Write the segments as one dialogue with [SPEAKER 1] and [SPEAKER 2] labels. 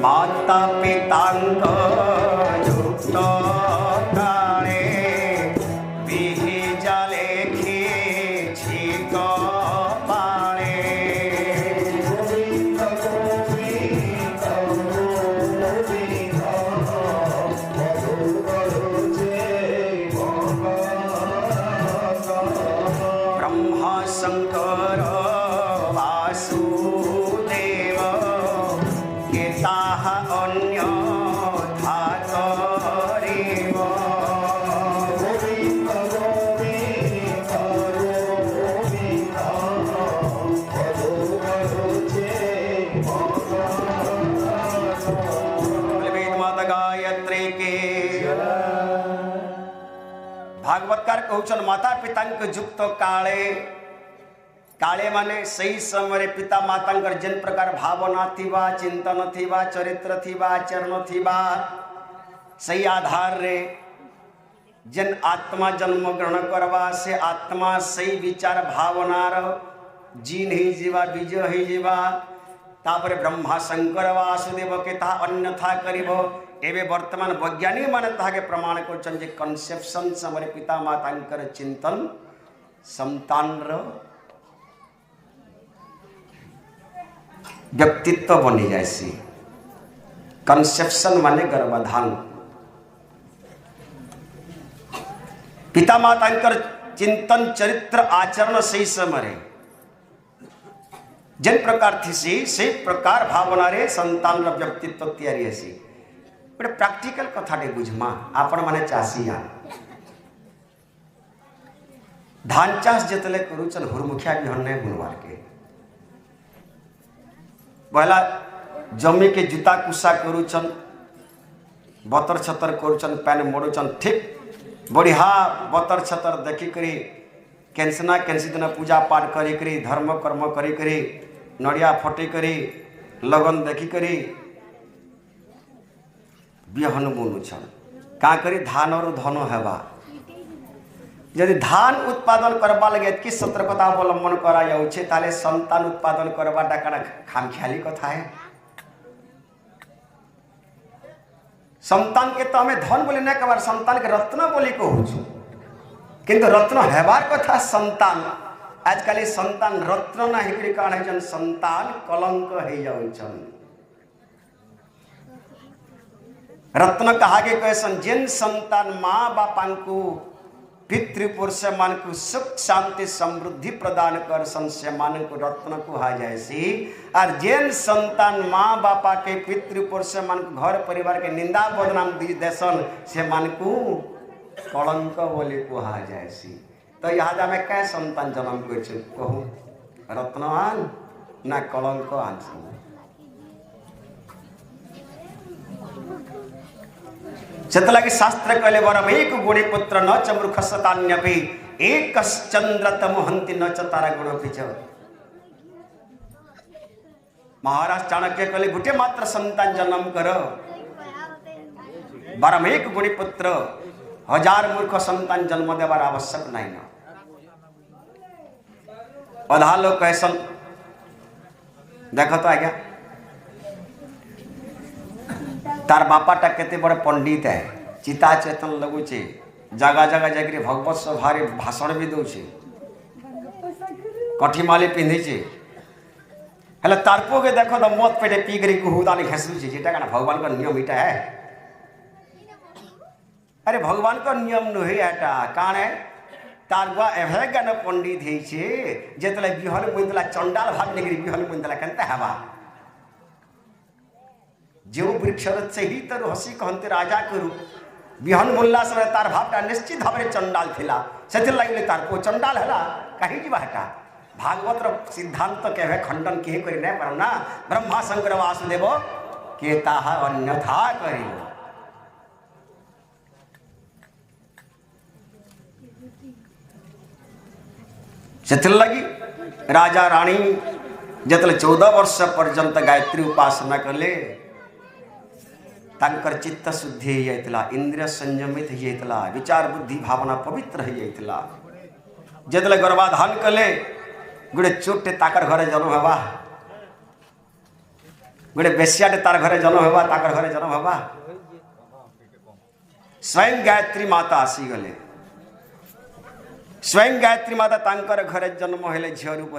[SPEAKER 1] माता पितांक युक्त काले विहि जाले छिक पाणे ब्रह्मा शंकर वासुदेव केताः अन्य धातरेव वेद माता गायत्री के भागवतकार कहउछन माता पितांक युक्त काले काले माने सही समय पिता मातांकर जेन प्रकार भावना थिबा चिंतन थिबा चरित्र थिबा आचरण थिबा सही आधार रे जेन आत्मा जन्म ग्रहण करवा से आत्मा सही विचार भावनार जीन ही जीवा बीज ही जीवा तापरे ब्रह्मा शंकर वासुदेव के ता अन्यथा करिबो एबे वर्तमान वैज्ञानिक माने ताके प्रमाण करछन जे कन्सेप्शन समय पिता मातांकर चिंतन संतान रो व्यक्तित्व बनी जाएसी। कन्सेप्शन माने गर्भाधान पिता मातांकर चिंतन चरित्र आचरण सही समय जेन प्रकार थी से प्रकार भावना रे संतान रो व्यक्तित्व तैयारी हेसी। बड़े प्रैक्टिकल कथाटे बुझमा आपण माने चाषिया धान चाष जतले करूचन हुरमुखिया बिहन ने बुनवार के पहला जमी के जूता कुसा करूचन बतर छतर करूचन पैन मोड़ुचन ठीक बढ़िया बतर छतर देखी करी केंसना केंसी दिन पूजा पाठ करी करी धर्म कर्म करी करी नड़िया फटे करी लगन देखी करी बिहन बुनुछन का करी धान और धन हेबा यदि धान उत्पादन करबा लगे कि सतर्कता अवलंबन करा जाउछे ताले संतान उत्पादन करबा डाकना खामख्याली कथा है। संतान के तो हमें धन बोले ना कबार संतान के रत्न बोली कहूछु किंतु रत्न हेबार कथा संतान आजकल संतान रत्न ना हिकड़ी काण है जन संतान कलंक हे जाउछन। रत्न कहा के कहसन जेन संतान माँ बापांकु पितृपुरुष मान को सुख शांति समृद्धि प्रदान कर से मान को रत्न कुहा जायसी और जेन संतान माँ बापा के पितृपुरुष मान को घर परिवार के निंदा बदनाम दी देसन से मान को कलंक बोली कुहा जायसी। तो यहाँ में क्या संतान जन्म कर कहूँ रत्नवान ना कलंक आन सेतलागी शास्त्र कहले वरम एक गुणी पुत्र न च मूर्खस्तान्यपि एक चंद्र तमोहंति न च तारा गुणपि च। महाराज चाणक्य कहले गुटे मात्र संतान जन्म कर वरम एक गुणी पुत्र हजार मूर्ख संतान जन्म देवार आवश्यक नहीं न। अधा लोग कहसन देखो तो आज्ञा तार बापाटा केते बड़े पंडित है चिता चेतन लगुचे जगह जगह जाकर भगवत सभारे भाषण भी दौचे कठिमाली पिंधीचे हेले तारपो के देखो तो मत पेटे पी करी हुदानी घेसुचे जेटा का भगवान का नियम इटा है। अरे भगवान का नियम नुहे एटा काण है तार गुआ एभे गन पंडित हेचे जेतले बिहल मुंदला चंडाल भाग नेगरी बिहल मुंदला केनता हवा जो वृक्षर ही तरु हसी कहते राजा करू बिहन मुल्ला समय तार भावटा निश्चित भाव में चंडाल थिला से लगे तार को चंडाल है कहीं जी बाटा भागवत सिद्धांत के खंडन किए करी नहीं पार ना ब्रह्मा शंकर वासुदेव केता अन्यथा करी से लगी राजा रानी जतले 14 वर्ष पर्यंत गायत्री उपासना कले तांकर चित्त शुद्धि हो जाइतला इंद्रिय संयमित हो जाइतला विचार बुद्धि भावना पवित्र हो जाइतला जतले गर्भाधान कले गुड़े चोटे ताकर घरे जन्म हवा गोटे बेश्याटे तार घरे जन्म होगा ताकर घरे जन्म होगा स्वयं गायत्री माता आसीगले स्वयं गायत्री माता तांकर घरे जन्म हेले झील रूप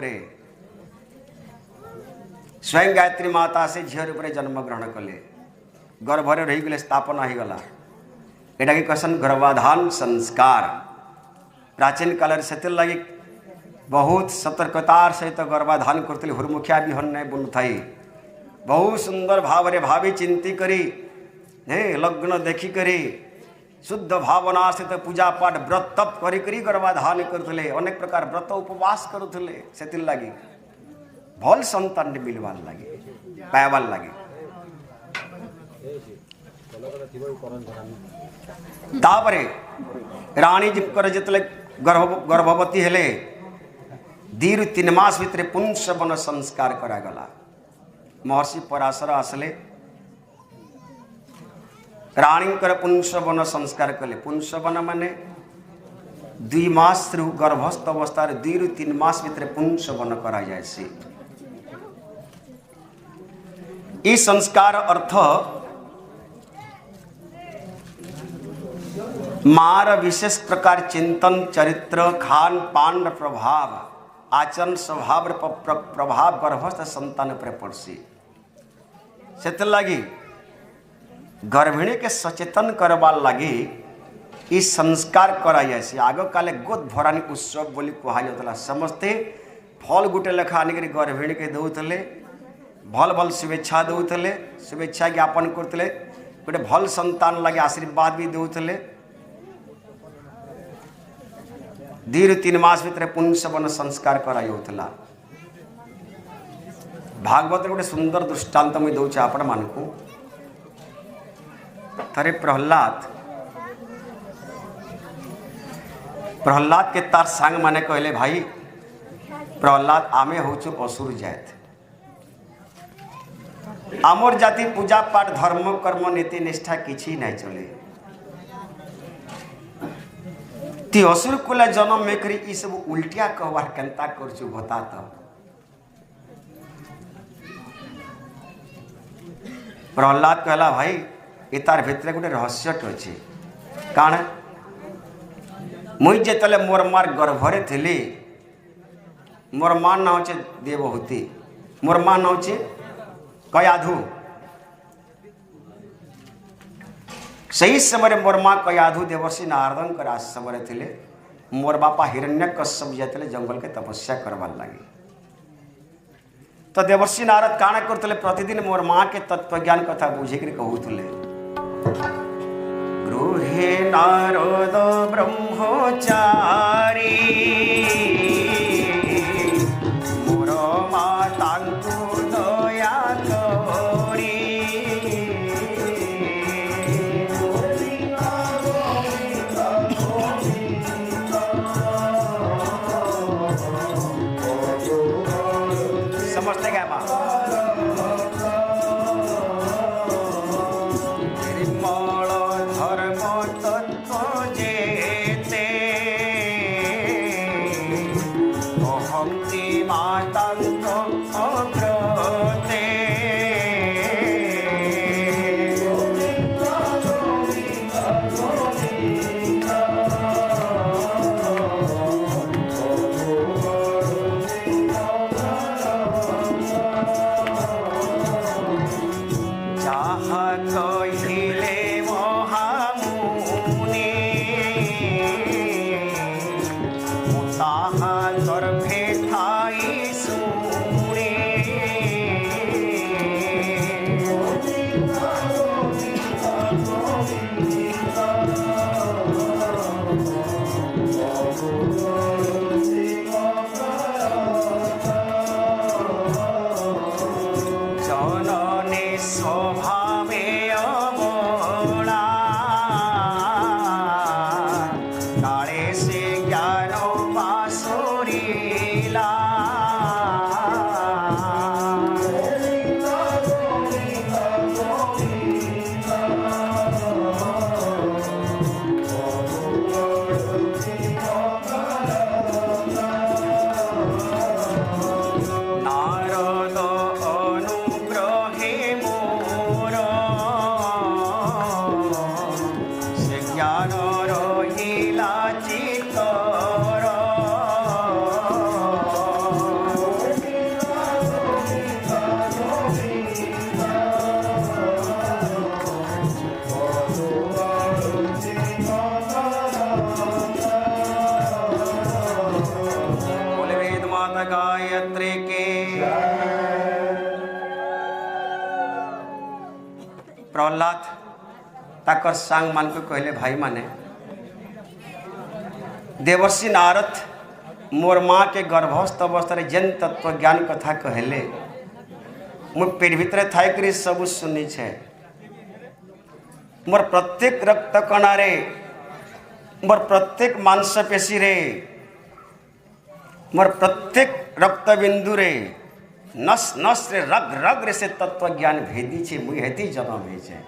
[SPEAKER 1] स्वयं गायत्री माता से झील रूप जन्म ग्रहण कले गर्भरे रही गले स्थापना हो गला एटा कि कहसन गर्भाधान संस्कार प्राचीन काल से लगी बहुत सतर्कतार सहित गर्भाधान करते हुरमुखिया बिहन नहीं बुनुथाई बहुत सुंदर भाव रे भावी चिंती करी हे लग्न देखी करी शुद्ध भावना सहित पूजा पाठ व्रत तप करी करी गर्भाधान करते अनेक प्रकार व्रत उपवास करुले से लगी भल संतान मिलवार लगे पाइबार लगे तापरे रानी जी जितले गर्भवती हेले 2-3 मास भितर पुंसवन संस्कार करागला महर्षि पराशर आसले रानी पुंसवन संस्कार कले पुंसवन माने 2 मास गर्भस्थ अवस्था 2-3 मास भितर पुंसवन करा जाए ई संस्कार अर्थ मार विशेष प्रकार चिंतन चरित्र खान पान प्रभाव आचरण स्वभाव प्रभाव गर्भस्थ संतान पर पड़सी से लगी गर्भिणी के सचेतन करवार लगी ई संस्कार करा जाए आग काले गोद भरानी उत्सव बोली कहला समस्ते फल गुटे लेखा आनिक गर्भिणी के दौले भल भल शुभेच्छा दौले शुभेच्छा ज्ञापन करते गोटे भल संतान लगे आशीर्वाद भी दौले 2-3 मास भितर पुंसवन संस्कार कराइला भागवत गोटे सुंदर दृष्टांत मुझे दौचे आपण मानकू थरे प्रहलाद के तार सांग माने कहले भाई प्रहलाद आमे होचु असुर जात आमर जाति पूजा पाठ धर्म कर्म नीति निष्ठा किछि नहीं चले ती असुर कुल जन्म में करी ई सब उल्टिया कहवार केनता करछु बता तो प्रहलाद कहला भाई ए तार भितर गोटे रहस्य अच्छे काण मुई जेतले मोर मार गर्भरे थिली मोर मां ना होचे देवहूति मोर मां ना होचे कयाधु सही समय मोर माँ कयाधु देवर्षि नारदंकर आश्रम थे मोर बापा हिरण्यकश्यप जाते जंगल के तपस्या करवार लगे तो देवर्षि नारद काण करते प्रतिदिन मोर माँ के तत्वज्ञान कथा बुझे कहते गृहे नारद ब्रह्मचारी मोर माता दया करी समझते क्या बात निर्मल धर्म तत्व जेते अहंति माता अग्रते प्रहलाद ताकर सांग मान को कहले भाई माने देवर्षि नारद मोर माँ के गर्भस्थ अवस्था जेन तत्व ज्ञान कथा कहले मोर पेट भितर थाई सब सुनी छे मोर प्रत्येक रक्त कणारे मोर प्रत्येक मांसपेशी रे मोर प्रत्येक रक्त बिंदु रे नस नस रे रग रग रे से तत्व ज्ञान भेदी छे मुई हेती जन्म हे छे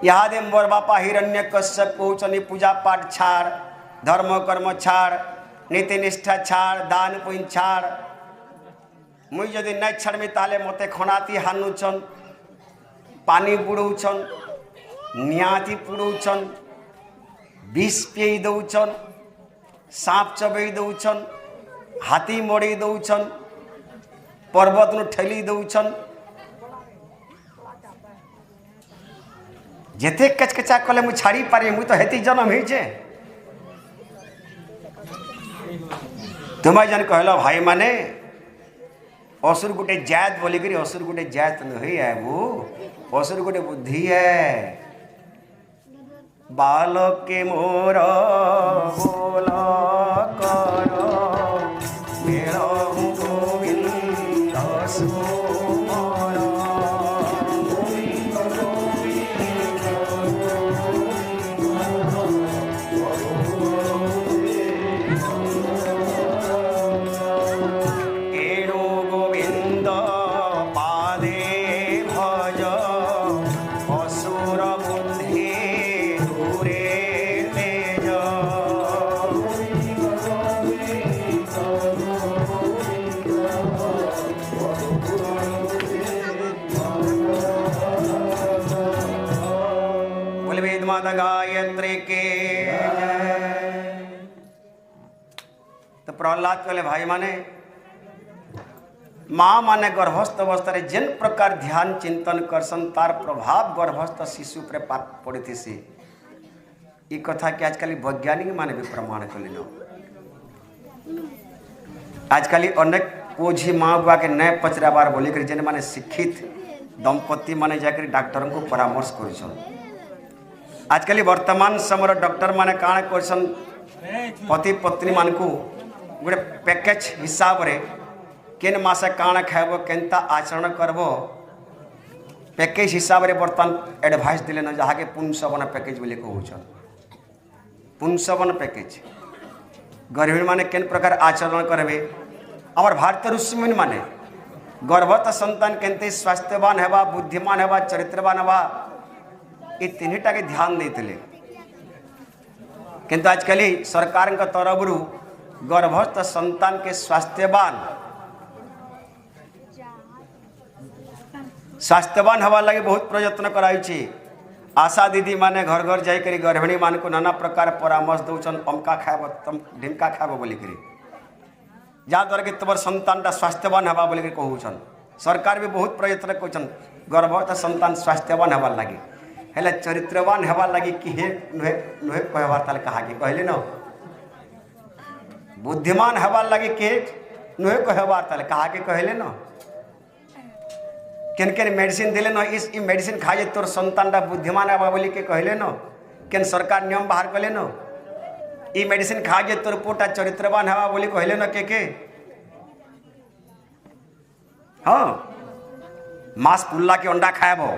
[SPEAKER 1] यादे मोर बापा हिरण्यकश्यप पहुँचनी पूजा पाठ छाड़ धर्म कर्म छाड़ नीति निष्ठा छाड़ दान पुण्य छाड़ मुई जदि नहीं छाड़मी ताले मते खनाती हानुचन पानी बुड़ौछन नियाती पुड़ौछन विष पिई दौछन सांप चबई दौछन हाथी मोड़ी दौछन पर्वत नु ठेली दौछन जेते कचकचा कले मु छाड़ी पारे मु तो हेती जन्म हे छे तुम्हें जन कहलो भाई माने असुर गोटे जात बोलिक असुर गोटे जात नहीं है वो असुर गोटे बुद्धि है बालक के मोर बोल करो मेरा गोविंद सुमर गायत्री के तो प्रहलाद कहले भाई माने माँ माने गर्भस्थ अवस्था जेन प्रकार ध्यान चिंतन करसन तार प्रभाव गर्भस्थ शिशु पर पड़ी थी सी ये कथा के आजकल वैज्ञानिक माने भी प्रमाण कलिन आजकल अनेक पोझी माँ बुआ के नए पचरा बार बोलिक जेन माने शिक्षित दंपति माने जाकर डॉक्टर को परामर्श कर आजकल वर्तमान समय डॉक्टर माने काण करसन पति पत्नी मान को गोटे पैकेज हिसाब रे केन मासे काण खाइबो केनता आचरण करबो पैकेज हिसाब रे बर्तमान एडवाइस दिले न जहा के पुंसवन पैकेज बोले कहउछन पुंसवन पैकेज गर्भिणी माने केन प्रकार आचरण करबे हमर भारतीय ऋषिमुनि माने गर्भस्थ संतान केनते स्वास्थ्यवान हेबा बुद्धिमान हेबा चरित्रवान हेबा ये तीनटा के ध्यान देते किंतु आजकल सरकार तरफ गर्भस्थ संतान के स्वास्थ्यवान हवा लगे बहुत प्रयत्न कराई आशा दीदी माने घर घर जाकर गर्भिणी मान को नाना प्रकार परामर्श दौन अमका खाब तम ढिमका खाब बोलिक जहाँद्वारा कि तुम संतानटा स्वास्थ्यवान हवा बोलिक कहून सरकार भी बहुत प्रयत्न कर गर्भस्थ संतान स्वास्थ्यवान हवा लगे हेला चरित्रवान हेबार लगी कि हे नुहे नुहे कहबार ताले कहा कि कहले न बुद्धिमान हेबार लगी कि नुहे कहबार ताले कहा कि कहले न केन केन मेडिसिन दिले न इस ई मेडिसिन खाए तोर संतानटा बुद्धिमान हेबा बोली के कहले न केन सरकार नियम बाहर कले न ई मेडिसिन खाए तोर पुटा चरित्रवान हेबा बोली कहले न के हाँ मांस पुल्ला के अंडा खाएबो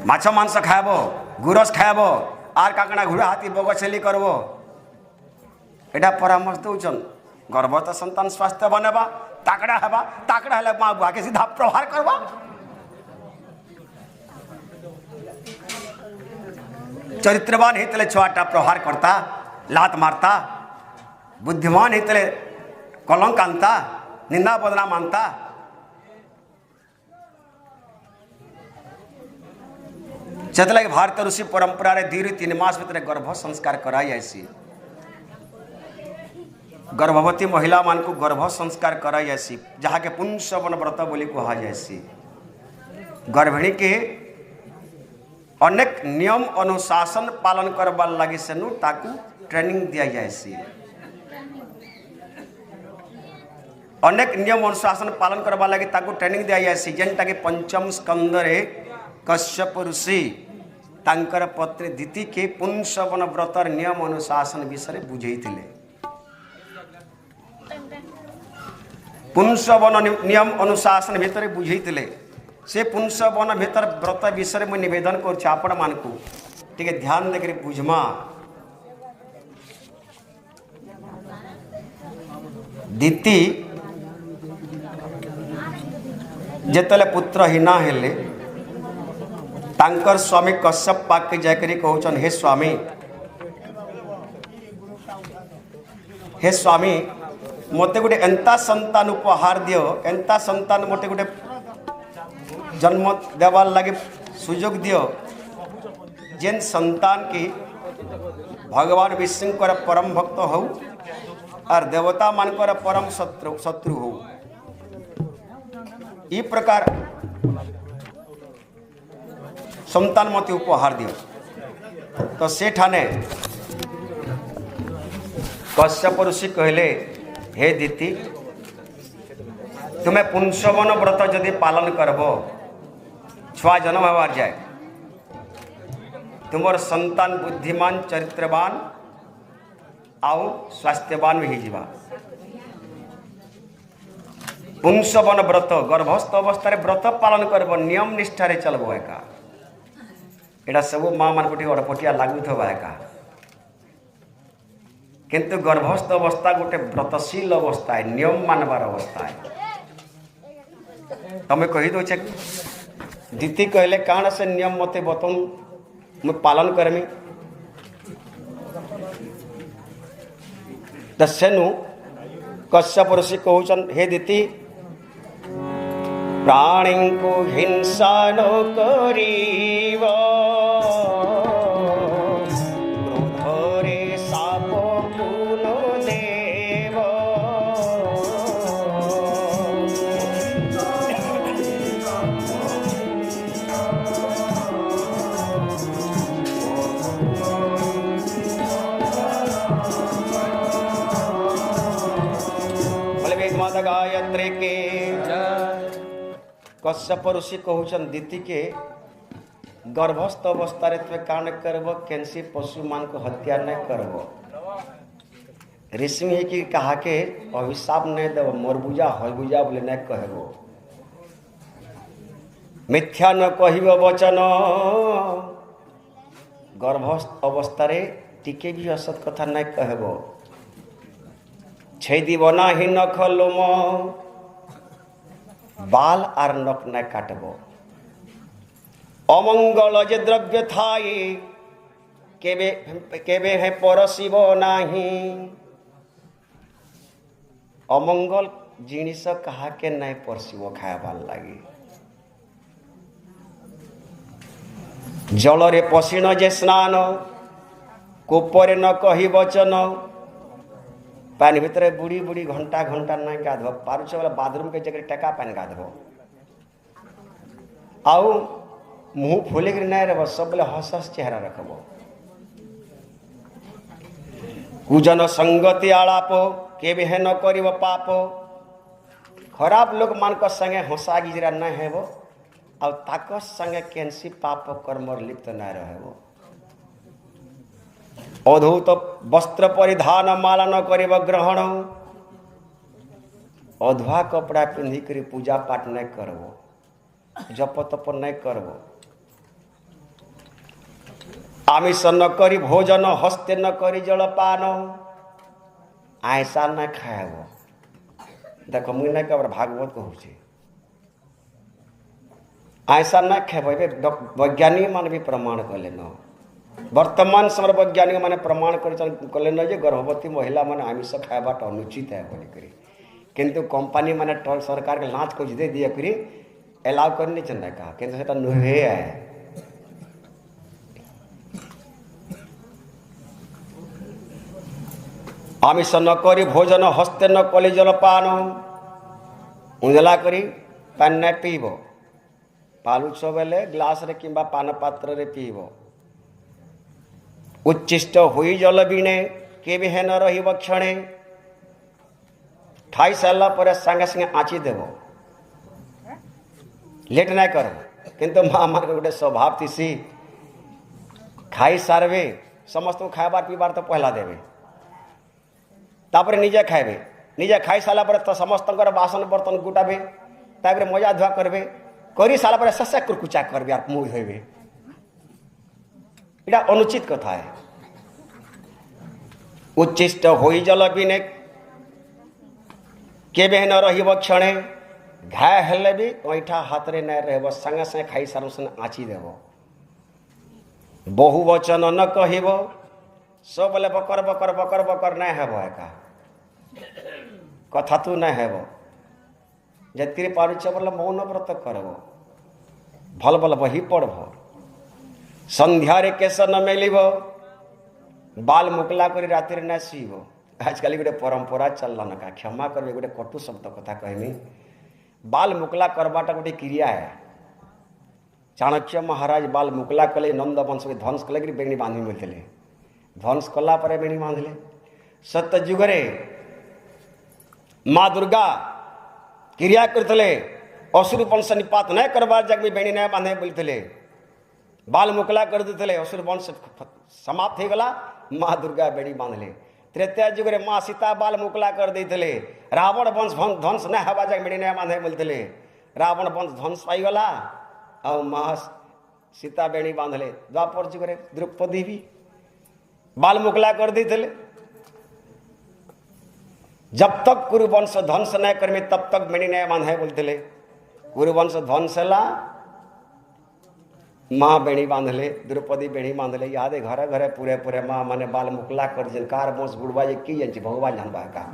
[SPEAKER 1] माछ मांस खाएब गुरस खाएब आर काकड़ा घुड़ा हाथी बग छेली करब एटा परामर्श दौन गर्भस्थ संतान स्वास्थ्य बनेबा ताकड़ा हेबा ताकड़ा हेले माँ बुआ के सीधा प्रहार करबा चरित्रवान हितले छुआटा प्रहार करता लात मारता बुद्धिमान हितले कलंक आनता निंदा बदनाम आनता जतला भारत ऋषि परंपरा रे 2-3 मास भीतर गर्भ संस्कार कराई आसी गर्भवती महिला मान को गर्भ संस्कार कराई आसी जहाँ के पुंसवन व्रत बोली कहा जासी गर्भिणी के अनेक नियम अनुशासन पालन करबार लगी सेनु ताकू ट्रेनिंग दिया जासी अनेक नियम अनुशासन पालन करवा लगे ताको ट्रेनिंग दिया जाए जेनटा कि पंचम स्कंदरे कश्यप ऋषि तांकर पत्नी दिति के पुंसवन व्रतर नियम अनुशासन विषय बुझे पुंसवन नियम अनुशासन भितर बुझे से पुंसवन भितर व्रत विषय मुझे निवेदन कर मान को टे ध्यान देकर बुझमा। दिति जेतले पुत्रहीना हेले तांकर स्वामी कश्यप पाक जाकर कहउछन हे स्वामी मते गोटे एंता संतान उपहार दियो एंता संतान मते गोटे जन्म देवार लगे सुजोग दियो जेन संतान की भगवान विष्णु परम भक्त हो और देवता मानकर परम शत्रु हो ई प्रकार संतान मत उपहार दियो। तो से ठाने कश्यप ऋषि कहले हे दिति तुम्हें पुंसवन व्रत जदि पालन करब छुआ जन्म हबार जाए तुमर संतान बुद्धिमान चरित्रवान आउ स्वास्थ्यवान भी जीवा। पुंसवन व्रत गर्भस्थ अवस्था व्रत पालन करब नियम निष्ठारे चलबो एका एटा सब माँ मान को अड़पटिया लगुवा एका किंतु गर्भस्थ अवस्था गोटे व्रतशील अवस्था है नियम मानवार अवस्था है। तमें कही दो दीति कहले काण से नियम मते बतन मु पालन करमी दस्यनु कश्यप ऋषि कहउछन हे दीति प्राणी को हिंसा न करीव क्रोधरे साप पुन देव बोले वेद माता गायत्री के कश्यप ऋषि कहउछन दीति के गर्भस्थ अवस्था तुम्हें कान करब कैंसी पशु मान को हत्या न करब ऋषि की कहा के अभिशाप नहीं देव मोर बुझा हय बुझा बोले न कहब मिथ्या न कहब वचन गर्भस्थ अवस्था टिके भी असत कथा न कहब छेदी बना ही नख लोम बाल आर नख न काटब अमंगल जे द्रव्य थाई केबे केबे है परसिब नाही अमंगल जिनिस कहा के नहीं परसिब खायबार लगी जल रे पसीन जे स्नान कोपरे न कही वचन पानी भितर बुड़ी बुड़ी घंटा घंटा ना गाधब पारुछ वाला बाथरूम के जगह टेका पानी गाधब आउ मुँह फुलिक नहीं रह सब बोले हस हस चेहरा रखब कुजन संगति आलाप के भी है न कर पाप खराब लोग मान संगे हंसा गिजरा न हेब आ ताक संगे कैंसी पाप कर्म लिप्त न रहब अधूत वस्त्र परिधान माला न करिब ग्रहण अधुआ कपड़ा पिंधि कर पूजा पाठ नहीं करब जप तप नहीं करब आमिष न करी भोजन हस्ते न करी जलपान आयसा न खाएब देख मुई नहीं कह भागवत कहूँ आयसा न खेब वैज्ञानिक मान भी प्रमाण कले न वर्तमान समय वैज्ञानिक मैंने प्रमाण कले न गर्भवती महिला मैंने आमिष खावाटा अनुचित है बोलिक किंतु कंपनी मैंने सरकार के लाच कुछ दे दिए करी एलाउ करनी चाहिए कहा किंतु से नुहे है आमिष न करी भोजन हस्ते न कली जलपान उंजला करी पान न पीब पालुछ बेले ग्लास रे किंबा पान पात्र रे पीब उच्चिष्ट हुई जल बीणे के भी न रही क्षणे खाई सारा पर सागे सागे आँची देव लेट ना कर किंतु माँ मान गोटे स्वभाव थी खाई सारे समस्त खाबार पीबार तो पहला देवे तापर निजे खाइबे निजे खाई सारा पर तो समस्त बासन बर्तन गुटाबे तापर मजा धुआ करबे करी सारा पर शशा कुरकुचा करबे और मुँह धोबे इटा अनुचित कथा है। उच्चिष्ट होई जल बिने केबे न रहिब क्षणे घाय हेले भी ऐठा हाथ रे न रहब संगे संगे खाई सारू सन आँची देव बहु वचन न कहब सब बोले बकर बकर बकर बकर न हेब एका कथा तू न हेब जतकि पारुछ बोले मौन व्रत करब भल भल बही पढ़ब संध्यारे केस न मेलिब बाल मुकला कर राति न शुब आजकल गोटे परंपरा चलन का क्षमा करेंगे गोटे कटु शब्द कथा कहमी बाल मुकला करवाटा गोटे क्रिया है। चाणक्य महाराज बाल मुकला कले नंद वंश के ध्वंस कले बेणी बांधि मिलते ध्वंस कला बेणी बांधले सत्य जुगरे माँ दुर्गा क्रिया करते असुर वंश निपात न करवार जग में बेणी न बांधे बोलते बाल मुकला कर देते असुर वंश समाप्त हो गला माँ दुर्गा बेणी बांधले। त्रेता जुगरे माँ सीता बाल मुकला कर देते रावण वंश ध्वंस न हवा जग बेणी न बांधे बोलते रावण वंश ध्वंस पाईगला और माँ सीता बेणी बांधले। द्वापर जुगरे द्रौपदी भी बाल मुकला कर देते जब तक कुरुवंश ध्वंस न करमे तब तक बेणी न बांधे बोलते कुरुवंश ध्वंस ला माँ बेणी बांधले द्रौपदी बेणी बांधले याद है घरे घरे पूरे पूरे माँ माने बाल मुकला कर कार वंश गुड़वा ये की जान भगवान जानबा का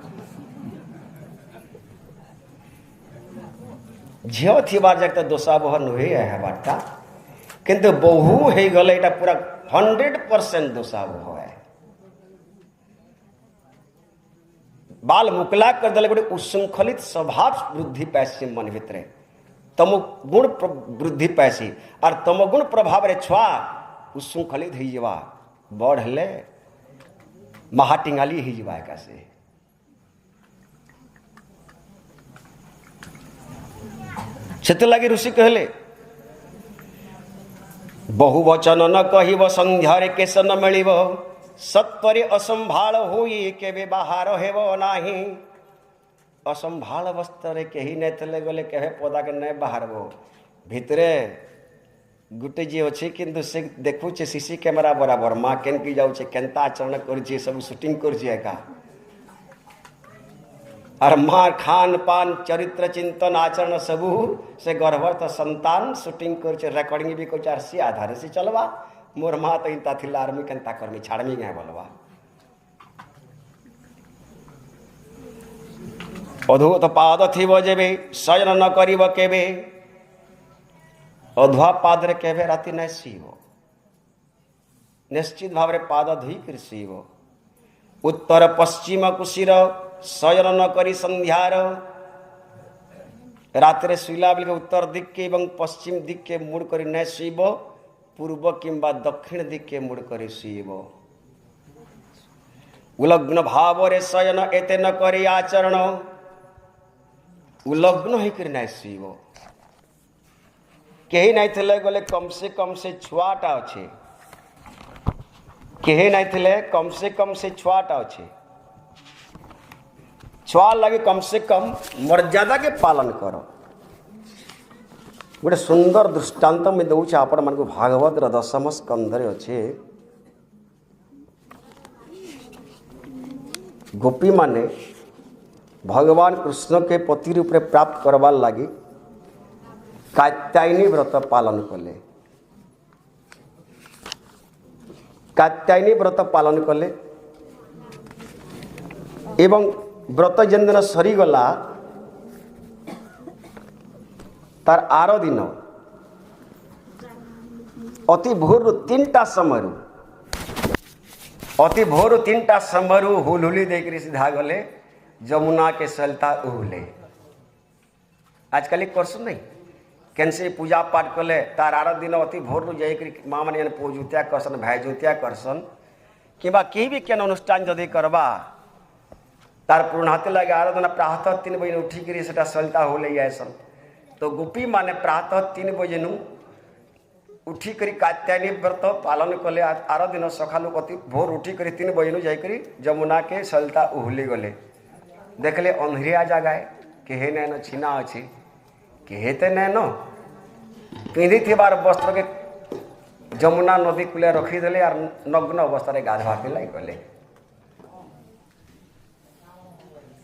[SPEAKER 1] झील थी बार जब दोषा बह नुहे है बाटा किंतु बहु हो गले एटा पूरा 100% दोषा बह है बाल मुकला कर दले गोटे उशृंखलित स्वभाव वृद्धि पैसी मन भितर तम गुण वृद्धि पैसी और तम गुण प्रभाव रे छुआ उशृंखलित हो जावा बढ़ले महाटिंगाली हो जावा एका से से लगी ऋषि कहले बहु वचन न कहब संध्यारे केस न मिलिब सत्वरे असंभाल होई केबे बाहर हेब नाही असंभाल अवस्था कही नहीं थे गले कहे पदा के नहीं बाहरब भितरे गुटे जी अच्छे किंतु से देखुचे सीसी कैमेरा बराबर माँ केनकी जाऊे केनता आचरण कर सब शूटिंग कर और माँ खान पान चरित्र चिंतन आचरण सबू से गर्भस्थ संतान शूटिंग कर रेकर्डिंग भी कर सी आधार से चलवा मोर माँ तो इंता थिला आर्मी केनता करमी छाड़मी गए बोलवा अधूत पाद थी जेबे शयन न करिब केबे अधुआ पाद रे केबे राति न सीब निश्चित भाव रे पाद धोई कर सीब उत्तर पश्चिम कुशीर शयन न करी संध्यार रात रे शुला बेल उत्तर दिक के एवं पश्चिम दिक के मुड़ करी न सीब पूर्व किंबा दक्षिण दिक के मुड़ करी सीब उलग्न भाव रे शयन एते न करी आचरण उलग्न होकर नहीं शुब कही नहीं थे गले कम से छुआटा अच्छे कही नहीं थे कम से छुआटा अच्छे छुआ लगे कम से कम मर्यादा के पालन करो गोटे सुंदर दृष्टांत में दौचे आपण मान को भागवत दशम स्कंधर अच्छे गोपी माने भगवान कृष्ण के पति रूप में प्राप्त करवार लगी कात्यायनी व्रत पालन कले कात्यायनी व्रत पालन कले एवं व्रत जेन दिन सरीगला तार आर दिन अति भोर 3टा समय अति भोर 3टा समय हुलहुली देकर सीधा गले जमुना के सलता उहले आजकल करस नहीं कैसे पूजा पाठ कले तार आर दिन अति भोर जाकर माँ मैंने पूजुतिया करसन भाई जुतिया करसन कि कहीं भी केन अनुष्ठान जदि करवा तार पूर्णाते लगे आराधना प्रातः 3 बजे उठिक से सलिता हो ले जाएसन। तो गोपी माने प्रातः 3 बजे उठिक कात्यायनी व्रत पालन कले। आर दिन सकालू अति भोर उठिक 3 बजे जाकर जमुना के सलिता उहली गले। देखले अंधरिया जगाए केहे नैन छीना अच्छी केहे ते नैन पिंधि थिबार वस्त्र के जमुना नदी कूले रखीदे और नग्न अवस्था गाधवा के लाई गले।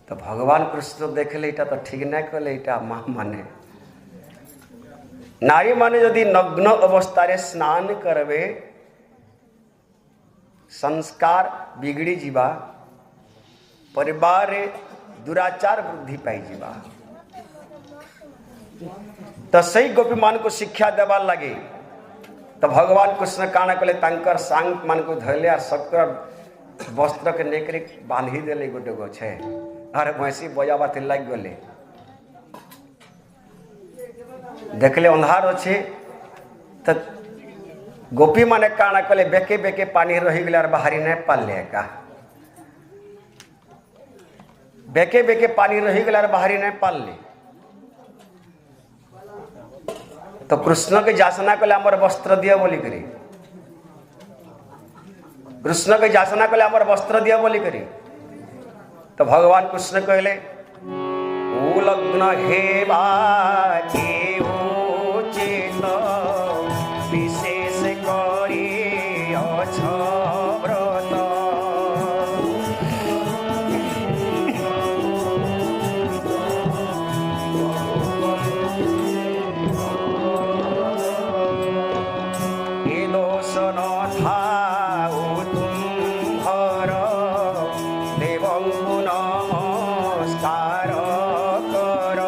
[SPEAKER 1] तो भगवान कृष्ण देखले इटा तो ठीक नहीं कले। इटा माँ माने नारी माने यदि नग्न अवस्था स्नान करवे संस्कार बिगड़ी जीवा परिवार दुराचार वृद्धि पाई जीवा। तो सही गोपी मान को शिक्षा देवा लगे। तो भगवान कृष्ण काण कले तांकर सांग मान को धरले और शक्कर वस्त्र के नेकरे बांधी देले गोटे गछे अरे भैंसी बजावा थे लग गले। देखले अंधार अच्छे तो गोपी माने काण कले बेके बेके पानी रही गले और बाहरी नहीं पाले का बेके बेके पानी रही गले और बाहरी नहीं पाले। तो कृष्ण के जासना कले आमर वस्त्र दिया बोली करी कृष्ण के जासना कले आमर वस्त्र दिया बोली करी। तो भगवान कृष्ण कहले उलग्न हेबा उचित विशेष करी अछ व्रत। ए दोष न थाउ तुम्हर देवंकु नमस्कार कर।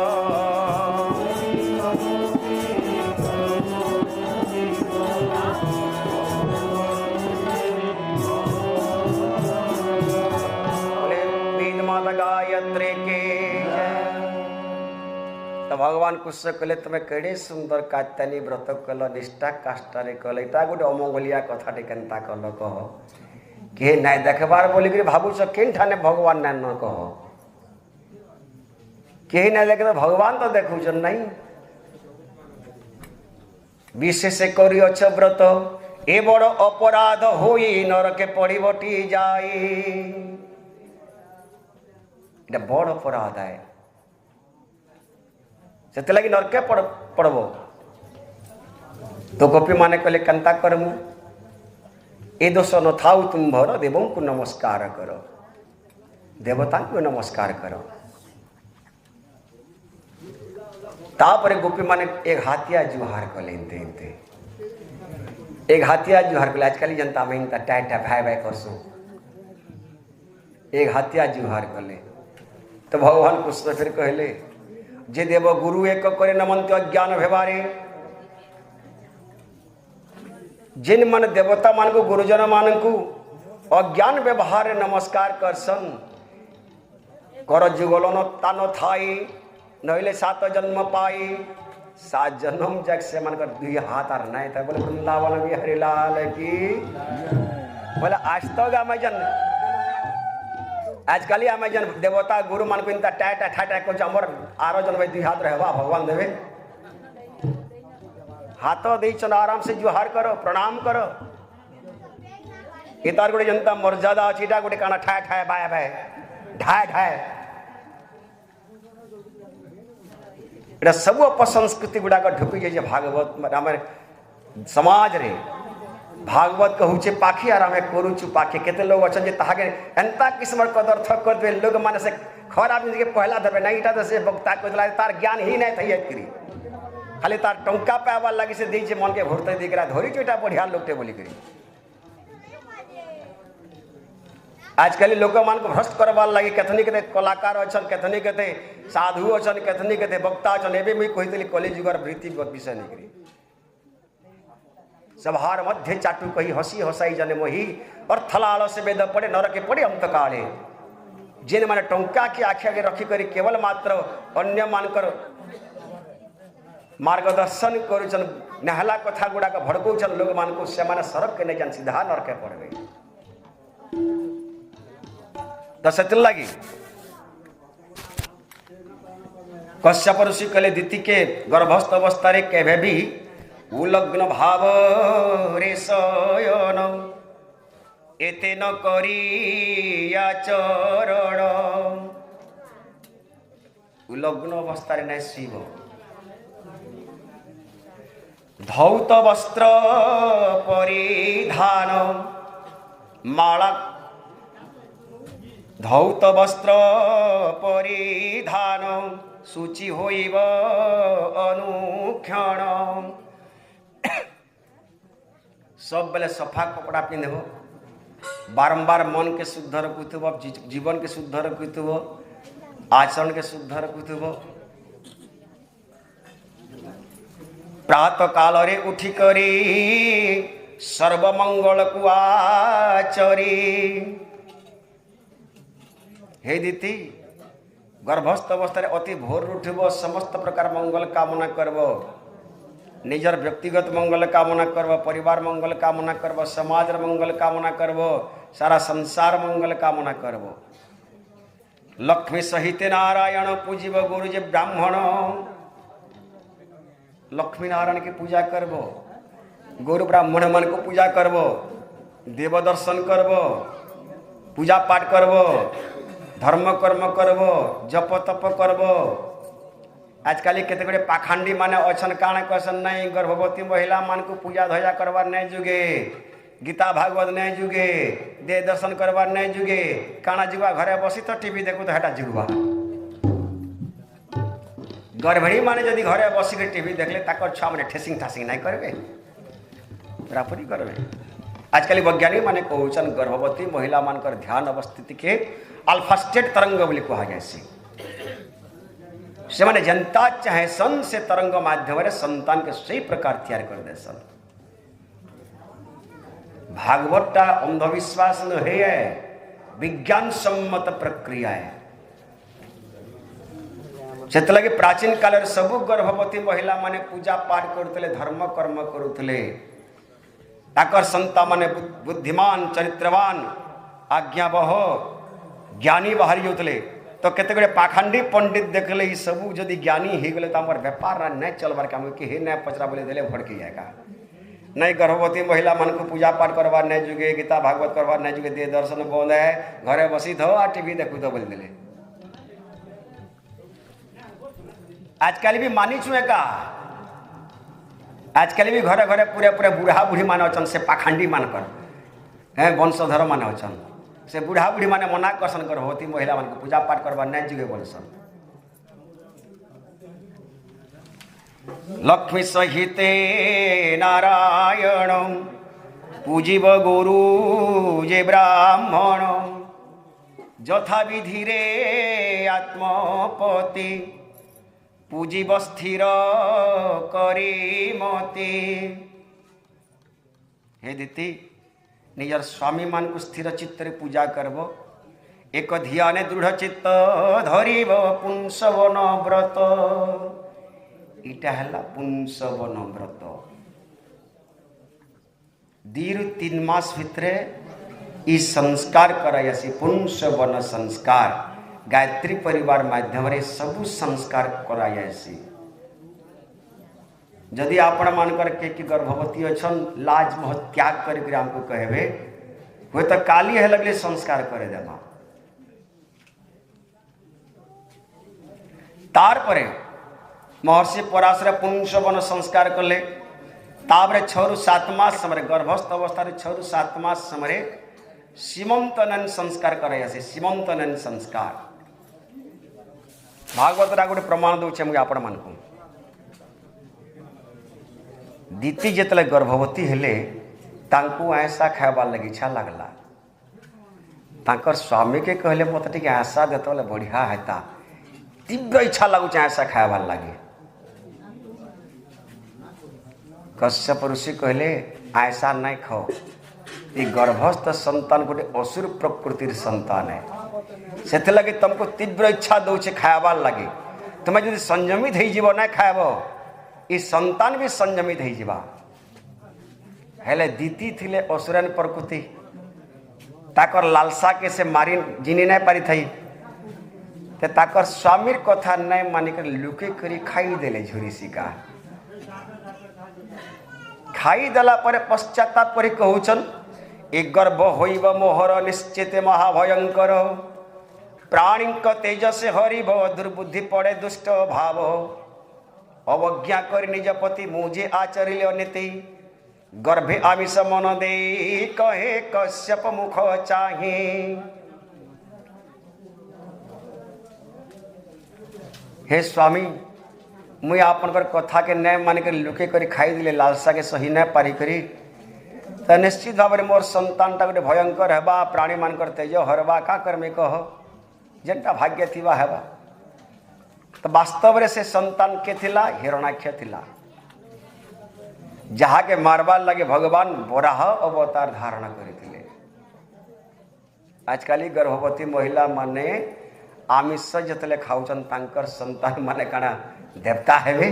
[SPEAKER 1] गायत्री के तो भगवान कृष्ण कहले तुम्हें केड़े सुंदर कात्यायनी व्रत कल निष्ठा काष्ठारे कल इटा गोटे अमंगलिया कथा केनता कल कह के नाई देखबार बोलिक भावुच केन ठाने भगवान ना न कह कहीं ना देखे तो भगवान तो देखुच नहीं। विशेष करी अछ व्रत ए बड़ अपराध होई नरके पड़िबटी जाए। बड़ अपराध है से लगी नरके पड़ब। तो गोपी माने कहले कंता करमु ए दोष न थाउ तुम्भर देवों को नमस्कार करो देवता को नमस्कार करो। तापर गोपी माने एक हाथिया जुहार कले एक हाथिया जुहार कले। आजकल जनता में टाइटा भाई भाई करसु एक हाथिया जुहार कले। तो भगवान कृष्ण फिर कहले जे देव गुरु एक करे नमंत अज्ञान व्यवहारे जिन मन देवता मान को गुरुजन मान को अज्ञान व्यवहार नमस्कार करसन कर जुगलन तान थाई नहिले 7 जन्म पाई 7 जन्म जग से मन कर 2 हाथ आर नहीं था। बोले वृंदावन बिहारी लाल की बोले आज तो मैं जन आजकल आम जन देवता गुरु मान को इनता टाटा ठाटा को अमर आरो जन भाई 2 हाथ रहवा भगवान देवे हाथ दे चल आराम से जुहार करो प्रणाम करो। इतार गोटे जनता मर्यादा अच्छी गोटे काना ठाए ठाए बाय बाय ढाए ढाए एटा सब अपसंस्कृति गुड़ाक ढुकी जाए भागवत आम समाज रे भागवत कहूचे पाखी आर आम करुचु पाखी केते लोग अच्छा ताके एंता किस्म कदर्थ कर दे लोग माने से खराब जिंदगी पहला देवे नहीं इटा तो से वक्ता कहला तार ज्ञान ही नहीं थई करी खाली तार टंका पावा लगी से दी मन के भरते दिख रहा धरी चुटा बढ़िया लोगटे बोली करी। आजकल लोक मान को भ्रष्ट करवार लगे केथनी के कलाकार अच्छन केथनी के साधु अच्छन केथनी के वक्ता अच्छन एवं मुझे कहते कलिजुगर वृत्ति विषय नहीं करी सभार मध्य चाटू कही हसी हसाई जने मोही और थलाल से वेद पड़े नरके पड़े अंत काले जिन माने टंका की आखि आगे रखी करी केवल मात्र अन्य मानकर मार्गदर्शन करुचन नहला कथा गुड़ाक भड़कौचन लोग मान को से माने सरक के नहीं जान सीधा नरके पड़े। तो से लगी कश्यप ऋषि कहले दिति के गर्भस्थ अवस्था केवे भी उलग्न भाव रे शयन एते न करिया चरण। उलग्न अवस्था नहीं शिव धौत वस्त्र परिधान माला धौत वस्त्र परिधान सूचि होइब अनुक्षण। सब बेले सफा कपड़ा पिंधब बारंबार मन के शुद्ध रखुब जीवन के शुद्ध रखुब आचरण के शुद्ध रखुब। प्रातः काल रे उठी करी सर्वमंगल को आचरी। हे दीति गर्भस्थ अवस्था अति भोर उठब समस्त प्रकार मंगल कामना करब निजर व्यक्तिगत मंगल कामना करब परिवार मंगल कामना करब समाज मंगल कामना करब सारा संसार मंगल कामना करब। लक्ष्मी सहित नारायण पूजिब गुरुजे ब्राह्मण। लक्ष्मी नारायण की पूजा करब गुरु ब्राह्मण मन को पूजा करब देव दर्शन करब पूजा पाठ करब धर्म कर्म करब जप तप करब। आजकल केते गुड़े पाखंडी माने अछन काण कहसन नहीं गर्भवती महिला मान को पूजा धजा करवार नहीं जुगे गीता भागवत नहीं जुगे दे दर्शन करवार नहीं जुगे काणा जुआ घरे बसी तो टीवी देखु तो हेटा जुगवा। गर्भिणी माने जदि घरे बसिक टीवी देखले ताकर छुआ माने ठेसिंग ठासिंग नहीं करबे पूरापूरी करबे। आजकल वैज्ञानिक माने कहउछन गर्भवती महिला मानकर ध्यान अवस्थिति के अल्फा स्टेट तरंग बोली कहा जाए से माने जनता चाहे सन से तरंग माध्यम संतान के सही प्रकार तैयार कर दे सन। भागवतटा अंधविश्वास न है विज्ञान सम्मत प्रक्रिया है। से लगे प्राचीन काल सबु गर्भवती महिला माने पूजा पाठ करते धर्म कर्म करुले ताकर संता माने बुद्धिमान चरित्रवान आज्ञावह ज्ञानी बाहरी होते तो केते गुड़े पाखंडी पंडित देखले ये सबू जदि ज्ञानी हो गले तो हमार व्यापार नहीं चलबार काम कि हे नहीं पचरा बोले दिले भड़की जाएगा नहीं। गर्भवती महिला मन को पूजा पाठ करवार नहीं जुगे गीता भागवत करवार नहीं जुगे दे दर्शन बंद है घरे बसी थो आ टीवी देखू तो बोल दिले। आजकल भी मानी छुए का आजकल भी घरे घरे पूरे पूरे बूढ़ा बूढ़ी माने अचन से पाखंडी मानकर हैं वंशधर माने अचन से बूढ़ा बूढ़ी माने मना करसन गर्भवती महिला मान को पूजा पाठ करवा नहीं जुगे बोलसन। लक्ष्मी सहिते नारायण पूजिब गुरु जे ब्राह्मण यथा विधि रे आत्मपति पूजिब स्थिर करी मती। हे दीति निजर स्वामी मान को स्थिर चित्त पूजा करब एक ध्यान दृढ़ चित्त धरिब पुंसवन व्रत। इटा है पुंसवन व्रत 2-3 मास भितर ई संस्कार करायासी पुंसवन संस्कार गायत्री परिवार माध्यम सबु संस्कार करायासी। जदि आपण मानकर के गर्भवती अच्छन लाज मोह त्याग करके हमको कहबे हुए तो काली है लगले संस्कार करे देमा। तार परे महर्षि पराशर पुंसवन संस्कार कले ताबरे 6-7 मास समय गर्भस्थ अवस्था 6-7 मास समय सीमंतनन संस्कार करायासी। सीमंतनन संस्कार भागवत गोटे प्रमाण दूचे मुझे आपण मान को दीति जिते गर्भवती हेले तांको आयसा खाइबार लगी इच्छा लगला तांकर स्वामी के कहले मत टे आशा देते बढ़िया हेता तीव्र इच्छा लगुच आशा खाइबार लगे। कश्यप ऋषि कहले आयसा नहीं खाओ ये गर्भस्थ संतान गोटे असुर प्रकृतिर संतान है से लगे तुमको तीव्र इच्छा दौचे खाइबार लगे तुम्हें जब संयमित हो ना खाइब ये संतान भी संयमित हो हेले दीति थिले असुरन प्रकृति ताकर लालसा के से मारी जिनी नहीं पारी थी ते ताकर स्वामीर कथा नहीं मानिक लुके करी खाई देले झुरी सिका खाई देला पर पश्चाताप करी कहउछन ए गर्भ होइब मोहर निश्चित महाभयंकर प्राणीक तेजसे हरिभ दुर्बुद्धि पड़े दुष्ट भाव अवज्ञा कर निज पति मुझे आचरिले अनिति गर्भे आमिष मन दे कहे कश्यप मुख चाहे। हे स्वामी मुई आपनकर कथा के न मानिक लुके करी खाई दिले लालसा के सही न पारी करी तो निश्चित भाव में मोर संतान टा गोटे भयंकर हेबा प्राणी मानकर तेज हरबा का करमे कह जेनटा भाग्य थिबा हेबा। तो वास्तव रे से संतान के थिला हिरणाक्ष थिला जहा के मारबार लगे भगवान बराह अवतार धारण करथिले। आजकल गर्भवती महिला माने आमिष जतले खाउछन तांकर संतान माने काना देवता हेबे